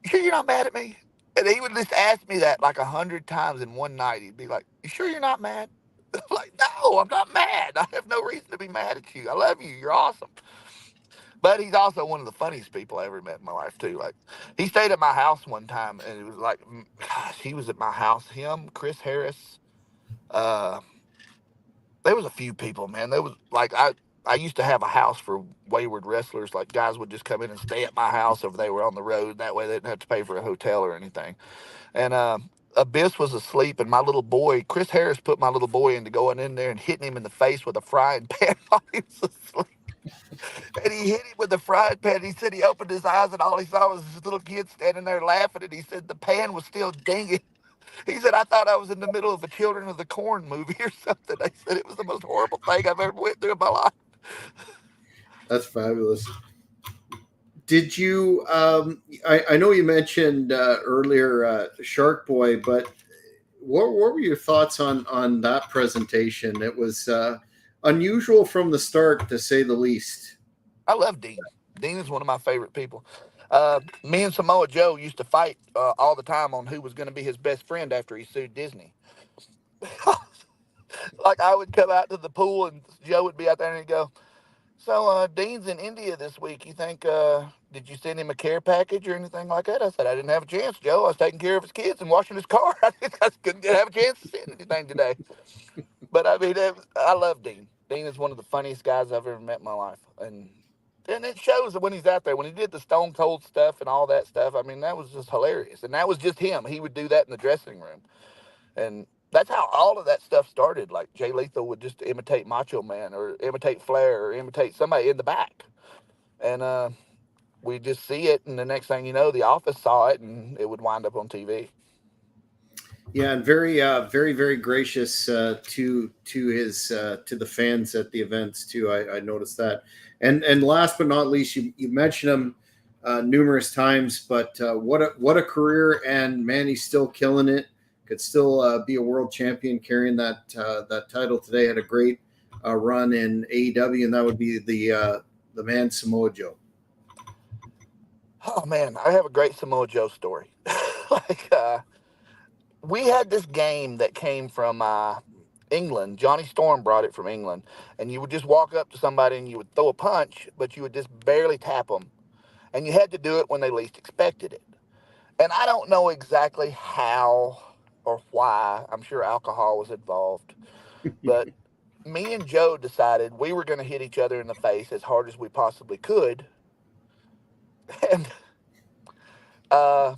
you sure you're not mad at me? And he would just ask me that like 100 times in one night. He'd be like, "You sure you're not mad?" I'm like, "No, I'm not mad. I have no reason to be mad at you. I love you. You're awesome." But he's also one of the funniest people I ever met in my life too. Like he stayed at my house one time, and it was like, gosh, he was at my house. Him, Chris Harris. Uh, there was a few people, man. There was like I used to have a house for wayward wrestlers. Like guys would just come in and stay at my house if they were on the road. That way they didn't have to pay for a hotel or anything. And Abyss was asleep, and my little boy, Chris Harris, put my little boy into going in there and hitting him in the face with a frying pan while he was asleep. And he hit him with the frying pan. He said he opened his eyes and all he saw was this little kid standing there laughing. And he said the pan was still dinging. He said, I thought I was in the middle of a Children of the Corn movie or something. I said it was the most horrible thing I've ever went through in my life. That's fabulous. Did you? I know you mentioned earlier Shark Boy, but what were your thoughts on that presentation? It was unusual from the start, to say the least. I love Dean. Dean is one of my favorite people. Me and Samoa Joe used to fight all the time on who was going to be his best friend after he sued Disney. Like I would come out to the pool and Joe would be out there and he'd go, "So Dean's in India this week. You think did you send him a care package or anything like that?" I said, "I didn't have a chance, Joe. I was taking care of his kids and washing his car. I couldn't have a chance to send anything today." But I mean, I love Dean. Dean is one of the funniest guys I've ever met in my life, and it shows that when he's out there, when he did the Stone Cold stuff and all that stuff. I mean, that was just hilarious, and that was just him. He would do that in the dressing room, and that's how all of that stuff started. Like Jay Lethal would just imitate Macho Man or imitate Flair or imitate somebody in the back, and we just see it, and the next thing you know, the office saw it, and it would wind up on TV. Yeah, and very, very gracious to his to the fans at the events too. I noticed that, and last but not least, you mentioned him numerous times, but what a career, and man, he's still killing it. Could still be a world champion, carrying that title today. Had a great run in AEW, and that would be the man Samoa Joe. Oh man, I have a great Samoa Joe story. like we had this game that came from England. Johnny Storm brought it from England, and you would just walk up to somebody and you would throw a punch, but you would just barely tap them, and you had to do it when they least expected it. And I don't know exactly how or why. I'm sure alcohol was involved, but me and Joe decided we were going to hit each other in the face as hard as we possibly could, and uh,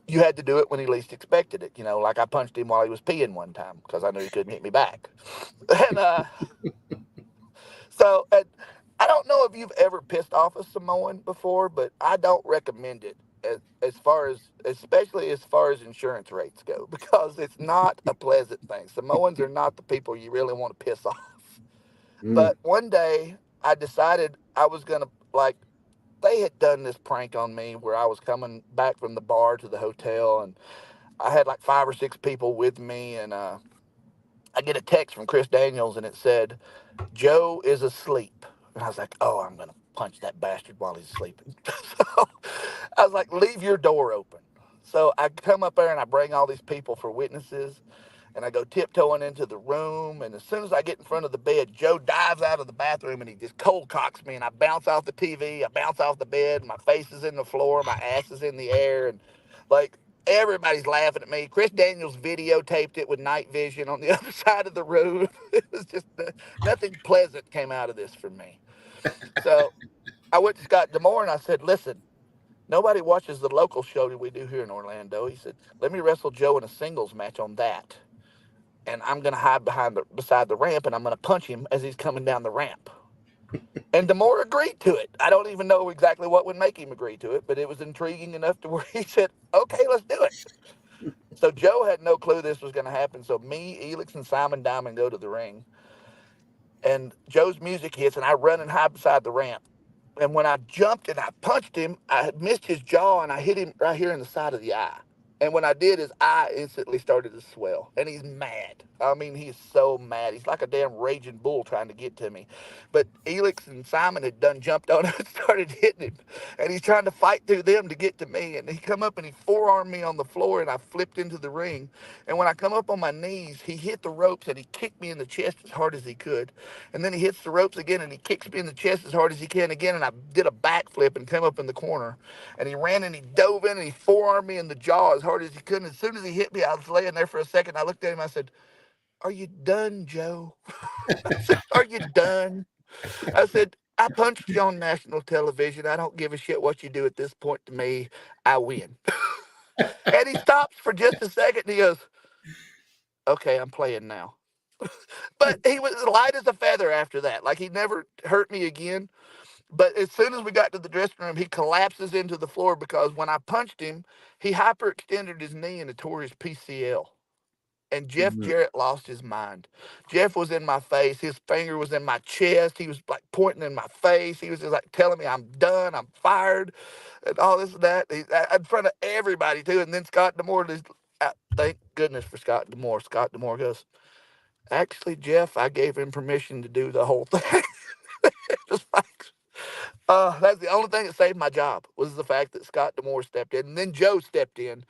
you had to do it when he least expected it. Like I punched him while he was peeing one time because I knew he couldn't hit me back. And and I don't know if you've ever pissed off a Samoan before, but I don't recommend it especially as far as insurance rates go, because it's not a pleasant thing. Samoans are not the people you really want to piss off. Mm. But one day I decided I was going to, like, they had done this prank on me where I was coming back from the bar to the hotel, and I had like 5 or 6 people with me, and I get a text from Chris Daniels, and it said, "Joe is asleep." And I was like, "Oh, I'm going to punch that bastard while he's sleeping." So I was like, "Leave your door open." So I come up there and I bring all these people for witnesses, and I go tiptoeing into the room. And as soon as I get in front of the bed, Joe dives out of the bathroom and he just cold cocks me. And I bounce off the TV, I bounce off the bed, my face is in the floor, my ass is in the air. And like, everybody's laughing at me. Chris Daniels videotaped it with night vision on the other side of the room. It was just nothing pleasant came out of this for me. So I went to Scott Demore and I said, "Listen, nobody watches the local show that we do here in Orlando." He said, "Let me wrestle Joe in a singles match on that, and I'm going to hide beside the ramp, and I'm going to punch him as he's coming down the ramp." And Demore agreed to it. I don't even know exactly what would make him agree to it, but it was intriguing enough to where he said, "Okay, let's do it." So Joe had no clue this was going to happen. So me, Elix, and Simon Diamond go to the ring, and Joe's music hits, and I run and hide beside the ramp. And when I jumped and I punched him, I had missed his jaw and I hit him right here in the side of the eye. And when I did, his eye instantly started to swell. And he's mad. I mean, he's so mad. He's like a damn raging bull trying to get to me. But Elix and Simon had done jumped on him and started hitting him. And he's trying to fight through them to get to me. And he come up and he forearmed me on the floor, and I flipped into the ring. And when I come up on my knees, he hit the ropes and he kicked me in the chest as hard as he could. And then he hits the ropes again and he kicks me in the chest as hard as he can again. And I did a backflip and came up in the corner. And he ran and he dove in and he forearmed me in the jaw as hard as he could. And as soon as he hit me, I was laying there for a second. I looked at him. I said, "Are you done, Joe?" I said, "Are you done?" I said, "I punched you on national television. I don't give a shit what you do at this point to me. I win." And he stops for just a second and he goes, "Okay, I'm playing now." But he was light as a feather after that. Like, he never hurt me again. But as soon as we got to the dressing room, he collapses into the floor because when I punched him, he hyperextended his knee and it tore his PCL. And Jeff Mm. Jarrett lost his mind. Jeff was in my face. His finger was in my chest. He was like pointing in my face. He was just like telling me, "I'm done. I'm fired," and all this and that. In front of everybody too. And then Scott Demore just, thank goodness for Scott Demore. Scott Demore goes, "Actually, Jeff, I gave him permission to do the whole thing." Just like, that's the only thing that saved my job, was the fact that Scott Demore stepped in. And then Joe stepped in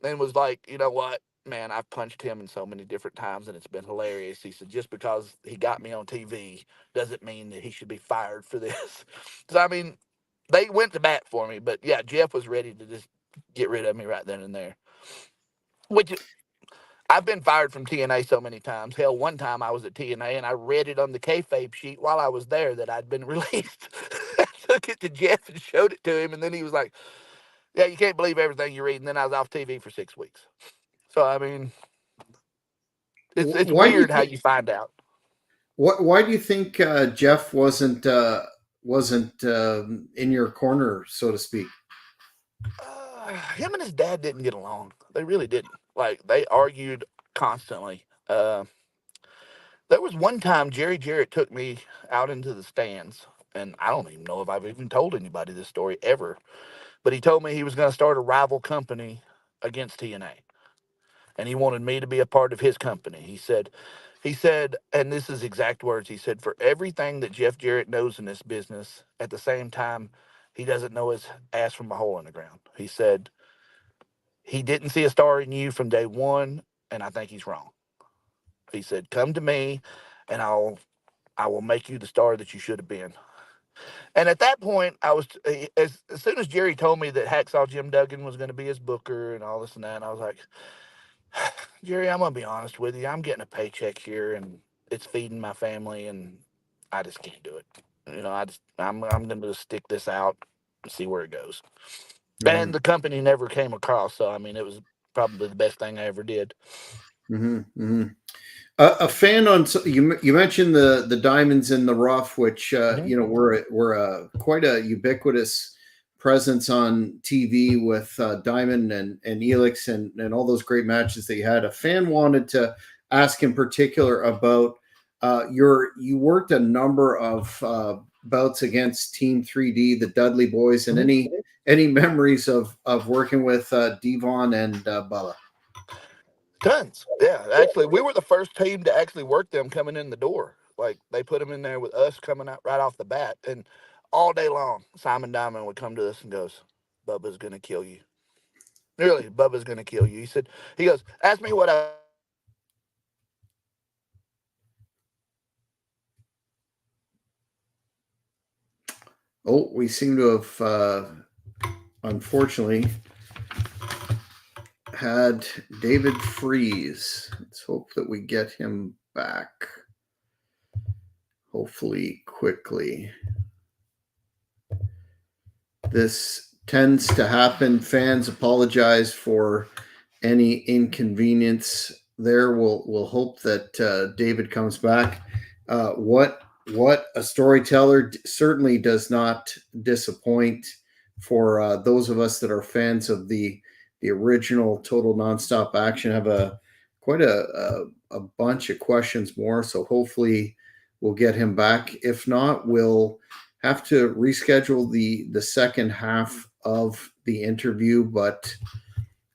and was like, "You know what, man, I've punched him in so many different times and it's been hilarious." He said, "Just because he got me on TV doesn't mean that he should be fired for this." So, I mean, they went to bat for me. But yeah, Jeff was ready to just get rid of me right then and there. Which, I've been fired from TNA so many times. Hell, one time I was at TNA and I read it on the kayfabe sheet while I was there that I'd been released. I took it to Jeff and showed it to him, and then he was like, "Yeah, you can't believe everything you read." And then I was off TV for 6 weeks. So, I mean, it's Why do you weird how think? you find out. Why do you think Jeff wasn't in your corner, so to speak? Him and his dad didn't get along. They really didn't. Like, they argued constantly. There was one time Jerry Jarrett took me out into the stands, and I don't even know if I've even told anybody this story ever. But he told me he was going to start a rival company against TNA, and he wanted me to be a part of his company. He said, and this is exact words. He said, "For everything that Jeff Jarrett knows in this business, at the same time, he doesn't know his ass from a hole in the ground." He said, "He didn't see a star in you from day one, and I think he's wrong." He said, "Come to me, and I will make you the star that you should have been." And at that point, as soon as Jerry told me that Hacksaw Jim Duggan was going to be his booker and all this and that, I was like, "Jerry, I'm going to be honest with you. I'm getting a paycheck here, and it's feeding my family, and I just can't do it. I'm going to stick this out and see where it goes." and Hmm. the company never came across. So I mean, it was probably the best thing I ever did. Hmm. Hmm. A fan on you mentioned the diamonds in the rough, which Hmm. we're a quite a ubiquitous presence on TV with Diamond and Elix and all those great matches that you had. A fan wanted to ask in particular about you worked a number of bouts against Team 3D, the Dudley Boys, and Hmm. any memories of working with Devon and Bella. Tons. Yeah, actually, we were the first team to actually work them coming in the door. Like they put them in there with us coming out right off the bat, and all day long, Simon Diamond would come to us and goes, "Bubba's gonna kill you." Really, Bubba's gonna kill you. He goes, ask me what I think about Devon. I said, ask me what I think about Devon. Devon's a great guy. You're gonna love working Devon. Oh, we seem to have unfortunately had David Freeze. Let's hope that we get him back, hopefully quickly. This tends to happen. Fans apologize for any inconvenience there. We'll hope that David comes back. What a storyteller, certainly does not disappoint for those of us that are fans of the original Total Nonstop Action. Have a quite a bunch of questions more, so hopefully we'll get him back. If not, we'll have to reschedule the second half of the interview, but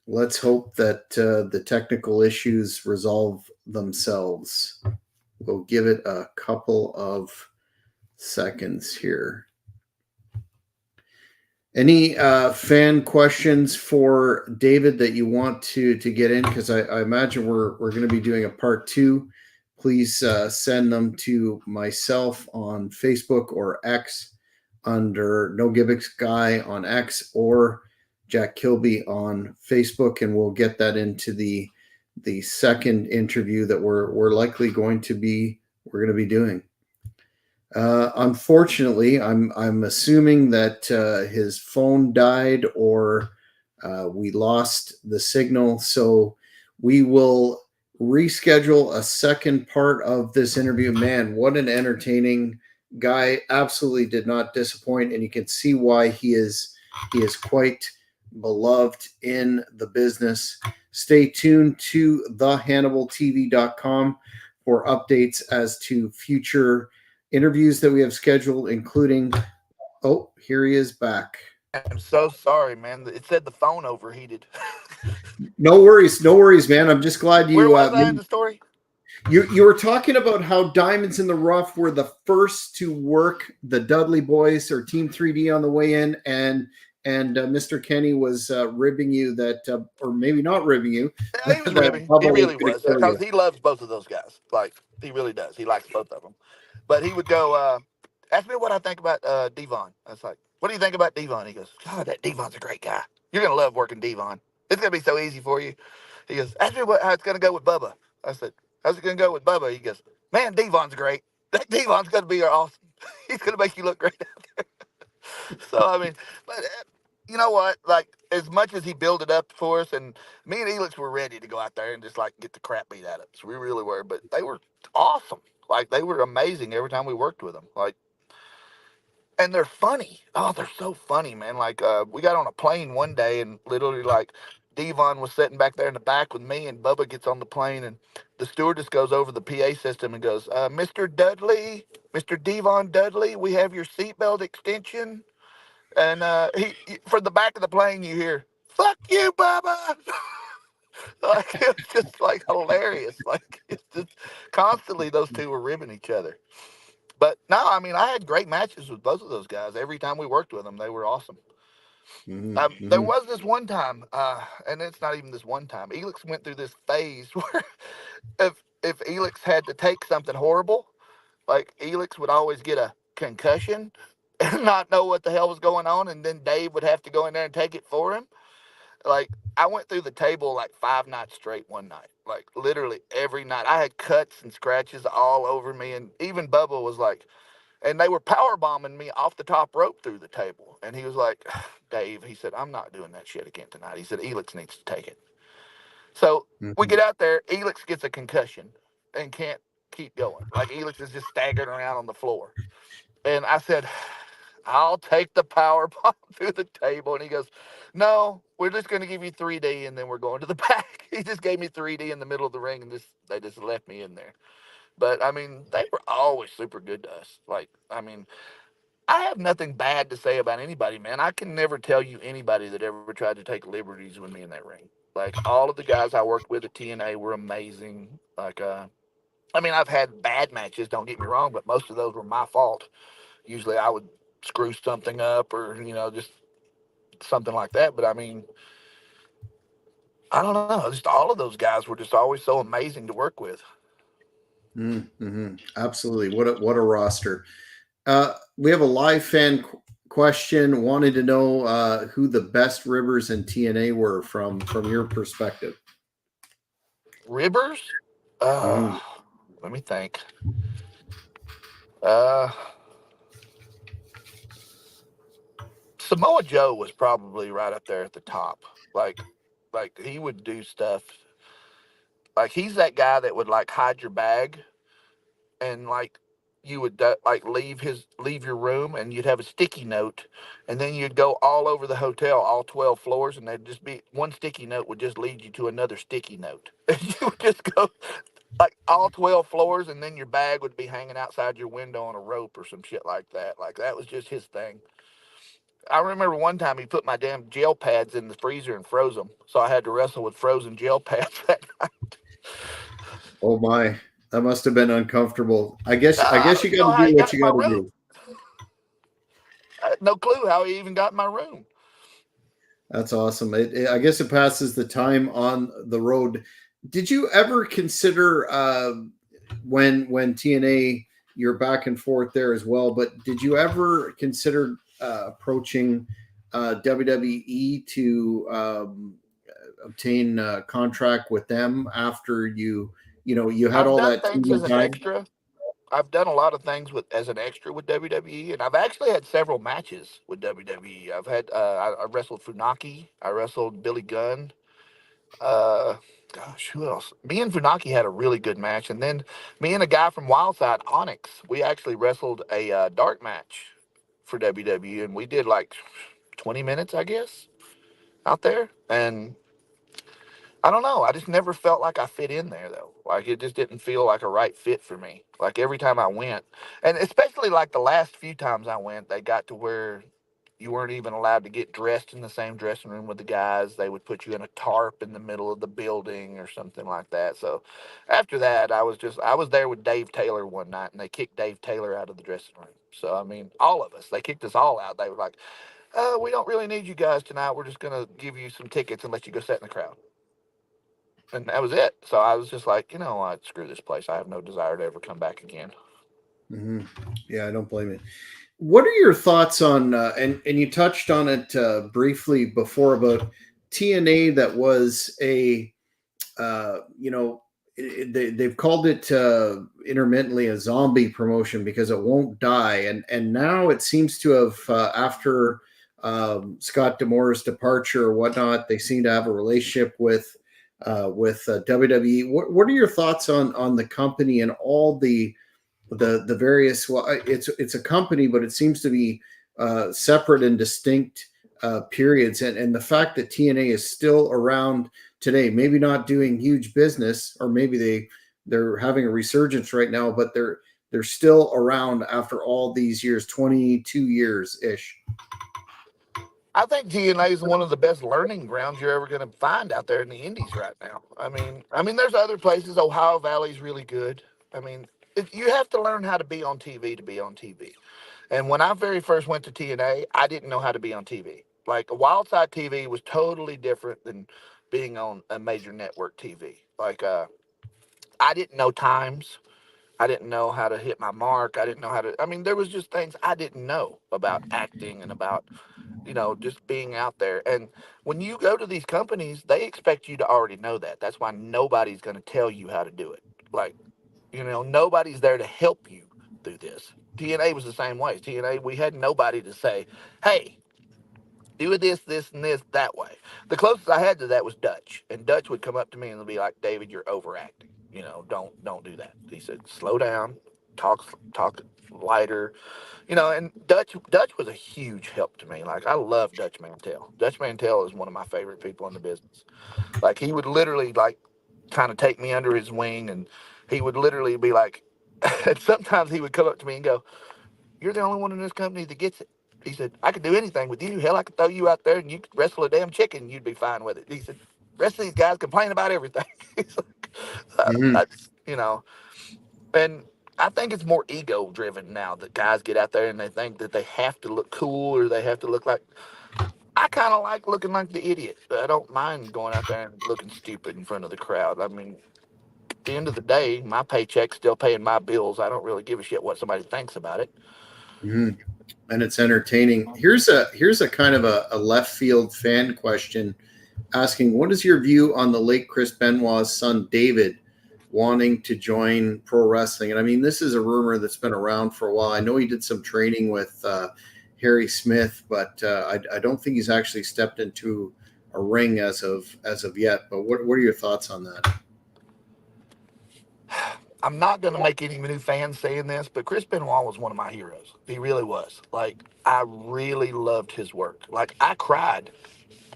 let's hope that the technical issues resolve themselves. We'll give it a couple of seconds here. Any fan questions for David that you want to get in? Because I imagine we're going to be doing a part two. Please send them to myself on Facebook or X under No Gimmicks Guy on X or Jack Kilby on Facebook, and we'll get that into the second interview that we're likely going to be doing. Unfortunately, I'm assuming that his phone died or we lost the signal, so we will reschedule a second part of this interview. Man, what an entertaining guy! Absolutely did not disappoint, and you can see why he is quite beloved in the business. Stay tuned to thehannibaltv.com for updates as to future interviews that we have scheduled, including, oh, here he is back. I am so sorry, man. It said the phone overheated. No worries, man. I'm just glad Where you was I in the story? you were talking about how Diamonds in the Rough were the first to work the Dudley Boys or Team 3D on the way in, and Mr. Kenny was ribbing you that, or maybe not ribbing you, Yeah, he was that ribbing. He Bubba was really going to was kill because you. he loves both of those guys. Like he really does. He likes both of them. But he would go, ask me what I think about Devon. I was like, what do you think about Devon? He goes, God, that Devon's a great guy. You're gonna love working Devon. It's gonna be so easy for you. He goes, ask me how it's gonna go with Bubba. I said, how's it gonna go with Bubba? He goes, man, Devon's great. That Devon's gonna be awesome. He's gonna make you look great. So I mean, but you know what? Like as much as he built it up for us, and me and Elix were ready to go out there and just like get the crap beat out of us. We really were, but they were awesome. Like they were amazing every time we worked with them. Like, and they're funny. Oh, they're so funny, man. Like we got on a plane one day, and literally like Devon was sitting back there in the back with me, and Bubba gets on the plane, and the stewardess goes over the PA system and goes, "Mr. Dudley, Mr. Devon Dudley, we have your seatbelt extension." And from the back of the plane, you hear, "Fuck you, Bubba!" Like it was just like hilarious. Like it's just constantly those two were ribbing each other. But no, I mean I had great matches with both of those guys. Every time we worked with them, they were awesome. Mm-hmm, There mm-hmm. was this one time, and it's not even this one time. Elix went through this phase where if Elix had to take something horrible, like Elix would always get a concussion and not know what the hell was going on, and then Dave would have to go in there and take it for him. Like I went through the table like 5 nights straight one night, like literally every night. I had cuts and scratches all over me, and even Bubba was like, and they were power bombing me off the top rope through the table. And he was like, Dave, he said, I'm not doing that shit again tonight. He said, Elix needs to take it. So we get Mhm. out there. Elix gets a concussion and can't keep going. Like Elix is just staggering around on the floor. And I said, I'll take the power bomb through the table. And he goes, no, we're just going to give you 3D and then we're going to the back. He just gave me 3D in the middle of the ring and they just left me in there. But I mean, they were always super good to us. Like, I mean, I have nothing bad to say about anybody, man. I can never tell you anybody that ever tried to take liberties with me in that ring. Like all of the guys I worked with at TNA were amazing. Like, I mean, I've had bad matches. Don't get me wrong, but most of those were my fault. Usually, I would screw something up, or just something like that. But I mean, I don't know. Just all of those guys were just always so amazing to work with. Mm-hmm. Absolutely. What a roster. We have a live fan question. Wanted to know who the best ribbers in TNA were from your perspective. Rivers, uh, Mm-hmm. let me think. Uh, Samoa Joe was probably right up there at the top. Like he would do stuff. Like he's that guy that would like hide your bag and like you would like leave your room and you'd have a sticky note and then you'd go all over the hotel, all 12 floors, and there'd just be one sticky note would just lead you to another sticky note. And you would just go like all 12 floors and then your bag would be hanging outside your window on a rope or some shit like that. Like that was just his thing. I remember one time he put my damn gel pads in the freezer and froze them, so I had to wrestle with frozen gel pads. Oh my, that must have been uncomfortable. I guess I you don't even got know to how do he what got in you my got to room. do. I had no clue how he even got in my room. That's awesome. I guess it passes the time on the road. Did you ever consider when TNA you're back and forth there as well? But did you ever consider approaching WWE to obtain a contract with them after you had I've all done that things as TV an time? extra. I've done a lot of things with as an extra with WWE, and I've actually had several matches with WWE. I've had I wrestled Funaki, I wrestled Billy Gunn. Uh, Gosh, who else? Me and Funaki had a really good match, and then me and a guy from Wildside, Onyx, we actually wrestled a dark match for WWE, and we did like 20 minutes, I guess, out there, and I don't know. I just never felt like I fit in there though. Like it just didn't feel like a right fit for me. Like every time I went, and especially like the last few times I went, they got to where you weren't even allowed to get dressed in the same dressing room with the guys. They would put you in a tarp in the middle of the building or something like that. So after that, I was there with Dave Taylor one night, and they kicked Dave Taylor out of the dressing room. So I mean, all of us, they kicked us all out. They were like, we don't really need you guys tonight. We're just gonna give you some tickets and let you go sit in the crowd, and that was it. So I was just like, you know what, screw this place. I have no desire to ever come back again. Hmm. Yeah, I don't blame you. What are your thoughts on and you touched on it briefly before about TNA that was a you know they've called it intermittently a zombie promotion because it won't die, and now it seems to have after Scott D'Amore's departure or whatnot, they seem to have a relationship with WWE. What are your thoughts on the company and all the various, well, it's a company, but it seems to be separate and distinct periods, and the fact that TNA is still around today, maybe not doing huge business, or maybe they're having a resurgence right now, but they're still around after all these years, 22 years ish. I think TNA is one of the best learning grounds you're ever going to find out there in the Indies right now. I mean, there's other places. Ohio Valley's really good. I mean, you have to learn how to be on TV to be on TV. And when I very first went to TNA, I didn't know how to be on TV. Like Wildside TV was totally different than being on a major network TV. Like I didn't know times. I didn't know how to hit my mark. I didn't know how to. I mean, there was just things I didn't know about acting and about just being out there. And when you go to these companies, they expect you to already know that. That's why nobody's going to tell you how to do it. Like, nobody's there to help you through this. TNA was the same way. TNA, we had nobody to say, "Hey, do this, this, and this that way." The closest I had to that was Dutch, and Dutch would come up to me and be like, "David, you're overacting. Don't do that." He said, "Slow down, talk lighter." And Dutch was a huge help to me. Like I love Dutch Mantel. Dutch Mantel is one of my favorite people in the business. Like he would literally like kind of take me under his wing, and he would literally be like, and sometimes he would come up to me and go, "You're the only one in this company that gets it." He said, "I could do anything with you. Hell, I could throw you out there and you could wrestle a damn chicken and you'd be fine with it." He said, "Rest of these guys complain about everything." He's like, Hmm. that's, and I think it's more ego driven now that guys get out there and they think that they have to look cool or they have to look like. I kind of like looking like the idiot. I don't mind going out there and looking stupid in front of the crowd. I mean, at the end of the day, my paycheck's still paying my bills. I don't really give a shit what somebody thinks about it. Hmm. And it's entertaining. Here's a kind of a left field fan question asking, what is your view on the late Chris Benoit's son David wanting to join pro wrestling? And I mean, this is a rumor that's been around for a while. I know he did some training with Harry Smith, but I don't think he's actually stepped into a ring as of yet. But what are your thoughts on that? I'm not going to make any new fans saying this, but Chris Benoit was one of my heroes. He really was. Like, I really loved his work. Like, I cried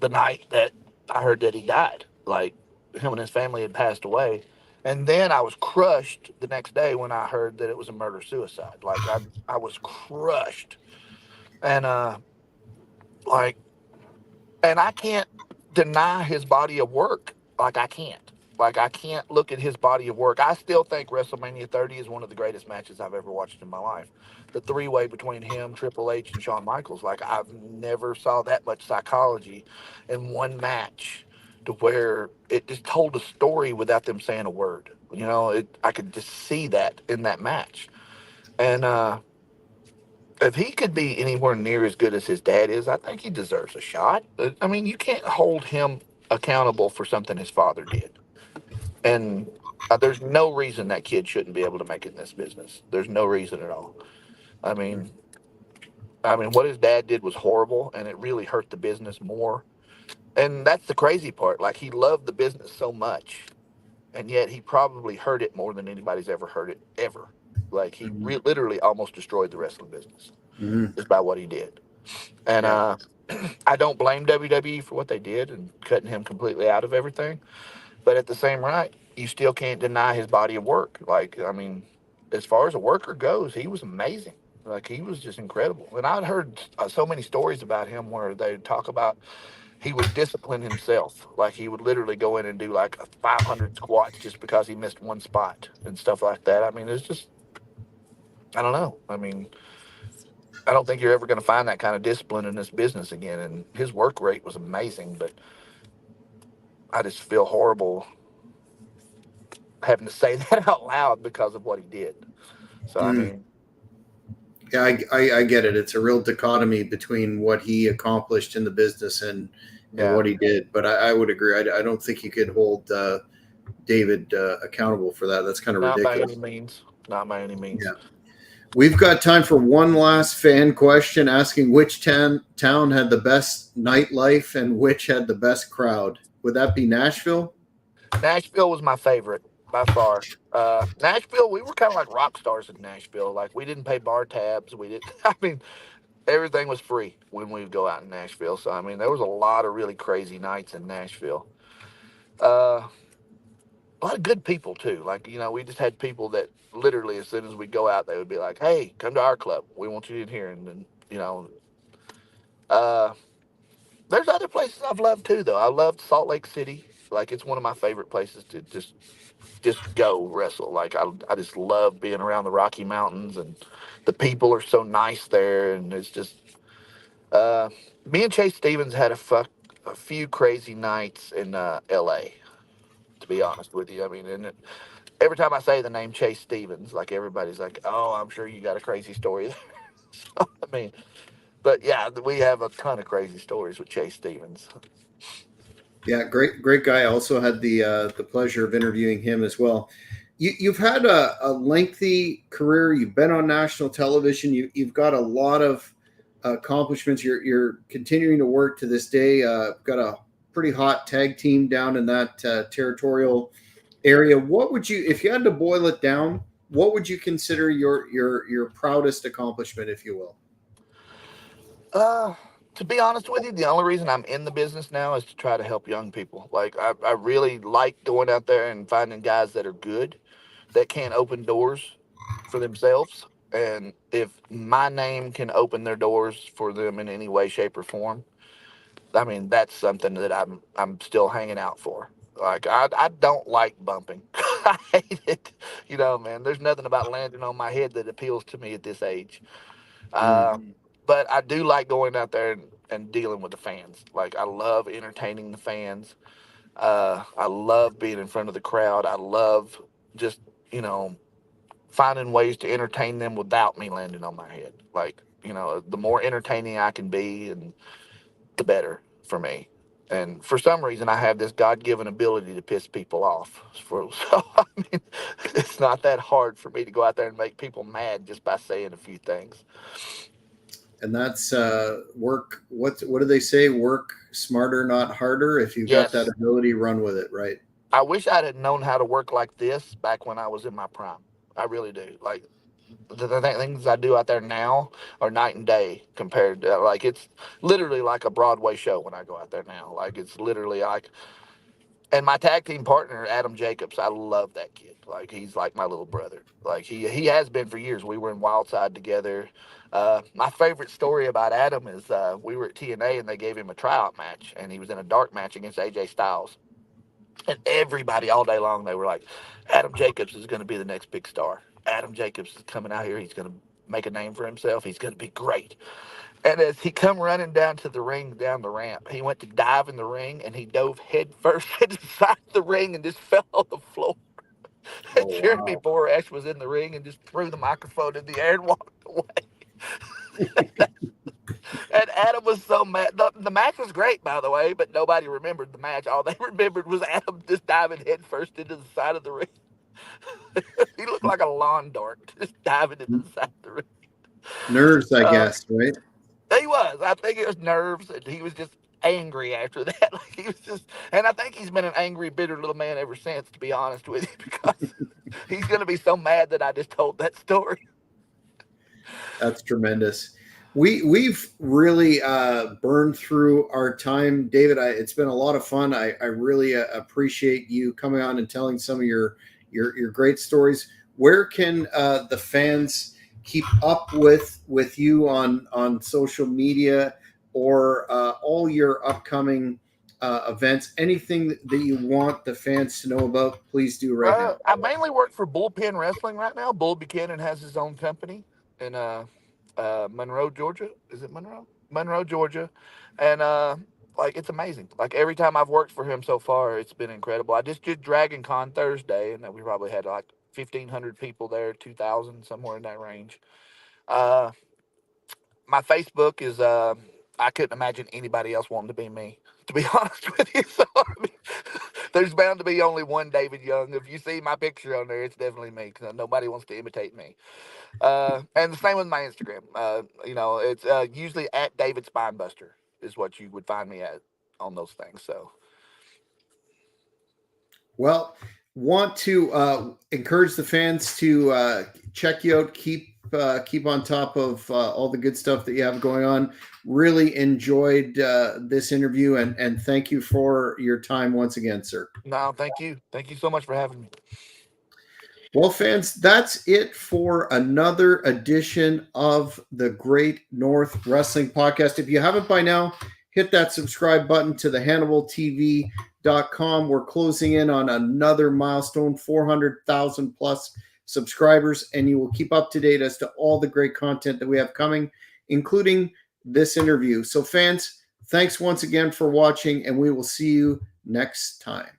the night that I heard that he died. Like, him and his family had passed away. And then I was crushed the next day when I heard that it was a murder suicide. Like, I was crushed. And, like, and I can't deny his body of work. Like I can't. Like I can't look at his body of work. I still think WrestleMania 30 is one of the greatest matches I've ever watched in my life. The three-way between him, Triple H, and Shawn Michaels. Like I've never saw that much psychology in one match, to where it just told a story without them saying a word. I could just see that in that match. And if he could be anywhere near as good as his dad is, I think he deserves a shot. I mean, you can't hold him accountable for something his father did. And there's no reason that kid shouldn't be able to make it in this business. There's no reason at all. I mean, what his dad did was horrible, and it really hurt the business more. And that's the crazy part. Like he loved the business so much, and yet he probably hurt it more than anybody's ever hurt it ever. Like he Hmm. literally almost destroyed the wrestling business Hmm. just by what he did. And Yeah. I don't blame WWE for what they did and cutting him completely out of everything. But at the same right, you still can't deny his body of work. Like, I mean, as far as a worker goes, he was amazing. Like, he was just incredible. And I'd heard so many stories about him where they talk about he would discipline himself. Like, he would literally go in and do like 500 squats just because he missed one spot and stuff like that. I mean, it's just, I don't know. I mean, I don't think you're ever going to find that kind of discipline in this business again. And his work rate was amazing, but I just feel horrible having to say that out loud because of what he did. So I Mm. mean, Yeah, I get it. It's a real dichotomy between what he accomplished in the business and yeah, what he did. But I would agree. I don't think you could hold David accountable for that. That's kind of not by any ridiculous. means, not by any means. Yeah. We've got time for one last fan question asking which town had the best nightlife and which had the best crowd. Would that be Nashville? Nashville was my favorite by far. Nashville, we were kind of like rock stars in Nashville. Like we didn't pay bar tabs. We didn't. I mean, everything was free when we would go out in Nashville. So I mean, there was a lot of really crazy nights in Nashville. Uh, a lot of good people too. Like we just had people that literally, as soon as we go out, they would be like, "Hey, come to our club. We want you in here." And then uh, there's other places I've loved too, though. I loved Salt Lake City. Like it's one of my favorite places to just go wrestle. Like I just love being around the Rocky Mountains, and the people are so nice there, and it's just uh, me and Chase Stevens had a few crazy nights in L.A. To be honest with you, I mean, every time I say the name Chase Stevens, like everybody's like, "Oh, I'm sure you got a crazy story." I mean, but yeah, we have a ton of crazy stories with Chase Stevens. Yeah, great guy. I also had the pleasure of interviewing him as well. You've had a lengthy career. You've been on national television. You've got a lot of accomplishments. You're continuing to work to this day. Got a pretty hot tag team down in that territorial area. What would you, if you had to boil it down, what would you consider your proudest accomplishment, if you will? To be honest with you, the only reason I'm in the business now is to try to help young people. Like I really like going out there and finding guys that are good, that can open doors for themselves. And if my name can open their doors for them in any way, shape, or form, I mean that's something that I'm still hanging out for. Like I don't like bumping. I hate it. You know, man. There's nothing about landing on my head that appeals to me at this age. Mm. But I do like going out there and dealing with the fans. Like I love entertaining the fans. I love being in front of the crowd. I love just you know finding ways to entertain them without me landing on my head. Like the more entertaining I can be, and the better for me. And for some reason, I have this God-given ability to piss people off. So I mean, it's not that hard for me to go out there and make people mad just by saying a few things. And that's work. What do they say? Work smarter, not harder. If you've got that Yes, ability, run with it. Right. I wish I'd had known how to work like this back when I was in my prime. I really do. Like the things I do out there now are night and day compared to like it's literally like a Broadway show when I go out there now. Like it's literally like, and my tag team partner Adam Jacobs, I love that kid. Like he's like my little brother. Like he has been for years. We were in Wildside together. My favorite story about Adam is we were at TNA and they gave him a tryout match and he was in a dark match against AJ Styles. And everybody all day long, they were like, Adam Jacobs is going to be the next big star. Adam Jacobs is coming out here. He's going to make a name for himself. He's going to be great. And as he come running down to the ring, down the ramp, he went to dive in the ring and he dove head first inside the ring and just fell on the floor. And Oh Jeremy wow. Borash was in the ring and just threw the microphone in the air and walked away. And Adam was so mad. The match was great, by the way, but nobody remembered the match. All they remembered was Adam just diving head first into the side of the ring. He looked like a lawn dart, just diving into the side of the ring. Nerves, I Uh, guess. Right. he was. I think it was nerves, and he was just angry after that. Like he was just, and I think he's been an angry, bitter little man ever since. To be honest with you, because he's gonna be so mad that I just told that story. That's tremendous. We've really burned through our time, David. It's been a lot of fun. I really appreciate you coming on and telling some of your great stories. Where can the fans keep up with you on social media or all your upcoming events? Anything that you want the fans to know about, please do right now. I mainly work for Bullpen Wrestling right now. Bull Buchanan has his own company in Monroe, Georgia. Is it Monroe? Monroe, Georgia, and like it's amazing. Like every time I've worked for him so far, it's been incredible. I just did Dragon Con Thursday, and we probably had like 1,500 people there, 2,000 somewhere in that range. Uh, my Facebook is I couldn't imagine anybody else wanting to be me. To be honest with you, so I mean, there's bound to be only one David Young. If you see my picture on there, it's definitely me because nobody wants to imitate me. And the same with my Instagram. It's usually at David Spinebuster is what you would find me at on those things. So Well, want to encourage the fans to check you out. Keep on top of all the good stuff that you have going on. Really enjoyed this interview, and thank you for your time once again, sir. no, thank you so much for having me. Well, fans, that's it for another edition of the Great North Wrestling Podcast. If you haven't by now, hit that subscribe button to the HannibalTV.com. We're closing in on another milestone, 400,000 plus subscribers, and you will keep up to date as to all the great content that we have coming, including this interview. So, fans, thanks once again for watching, and we will see you next time.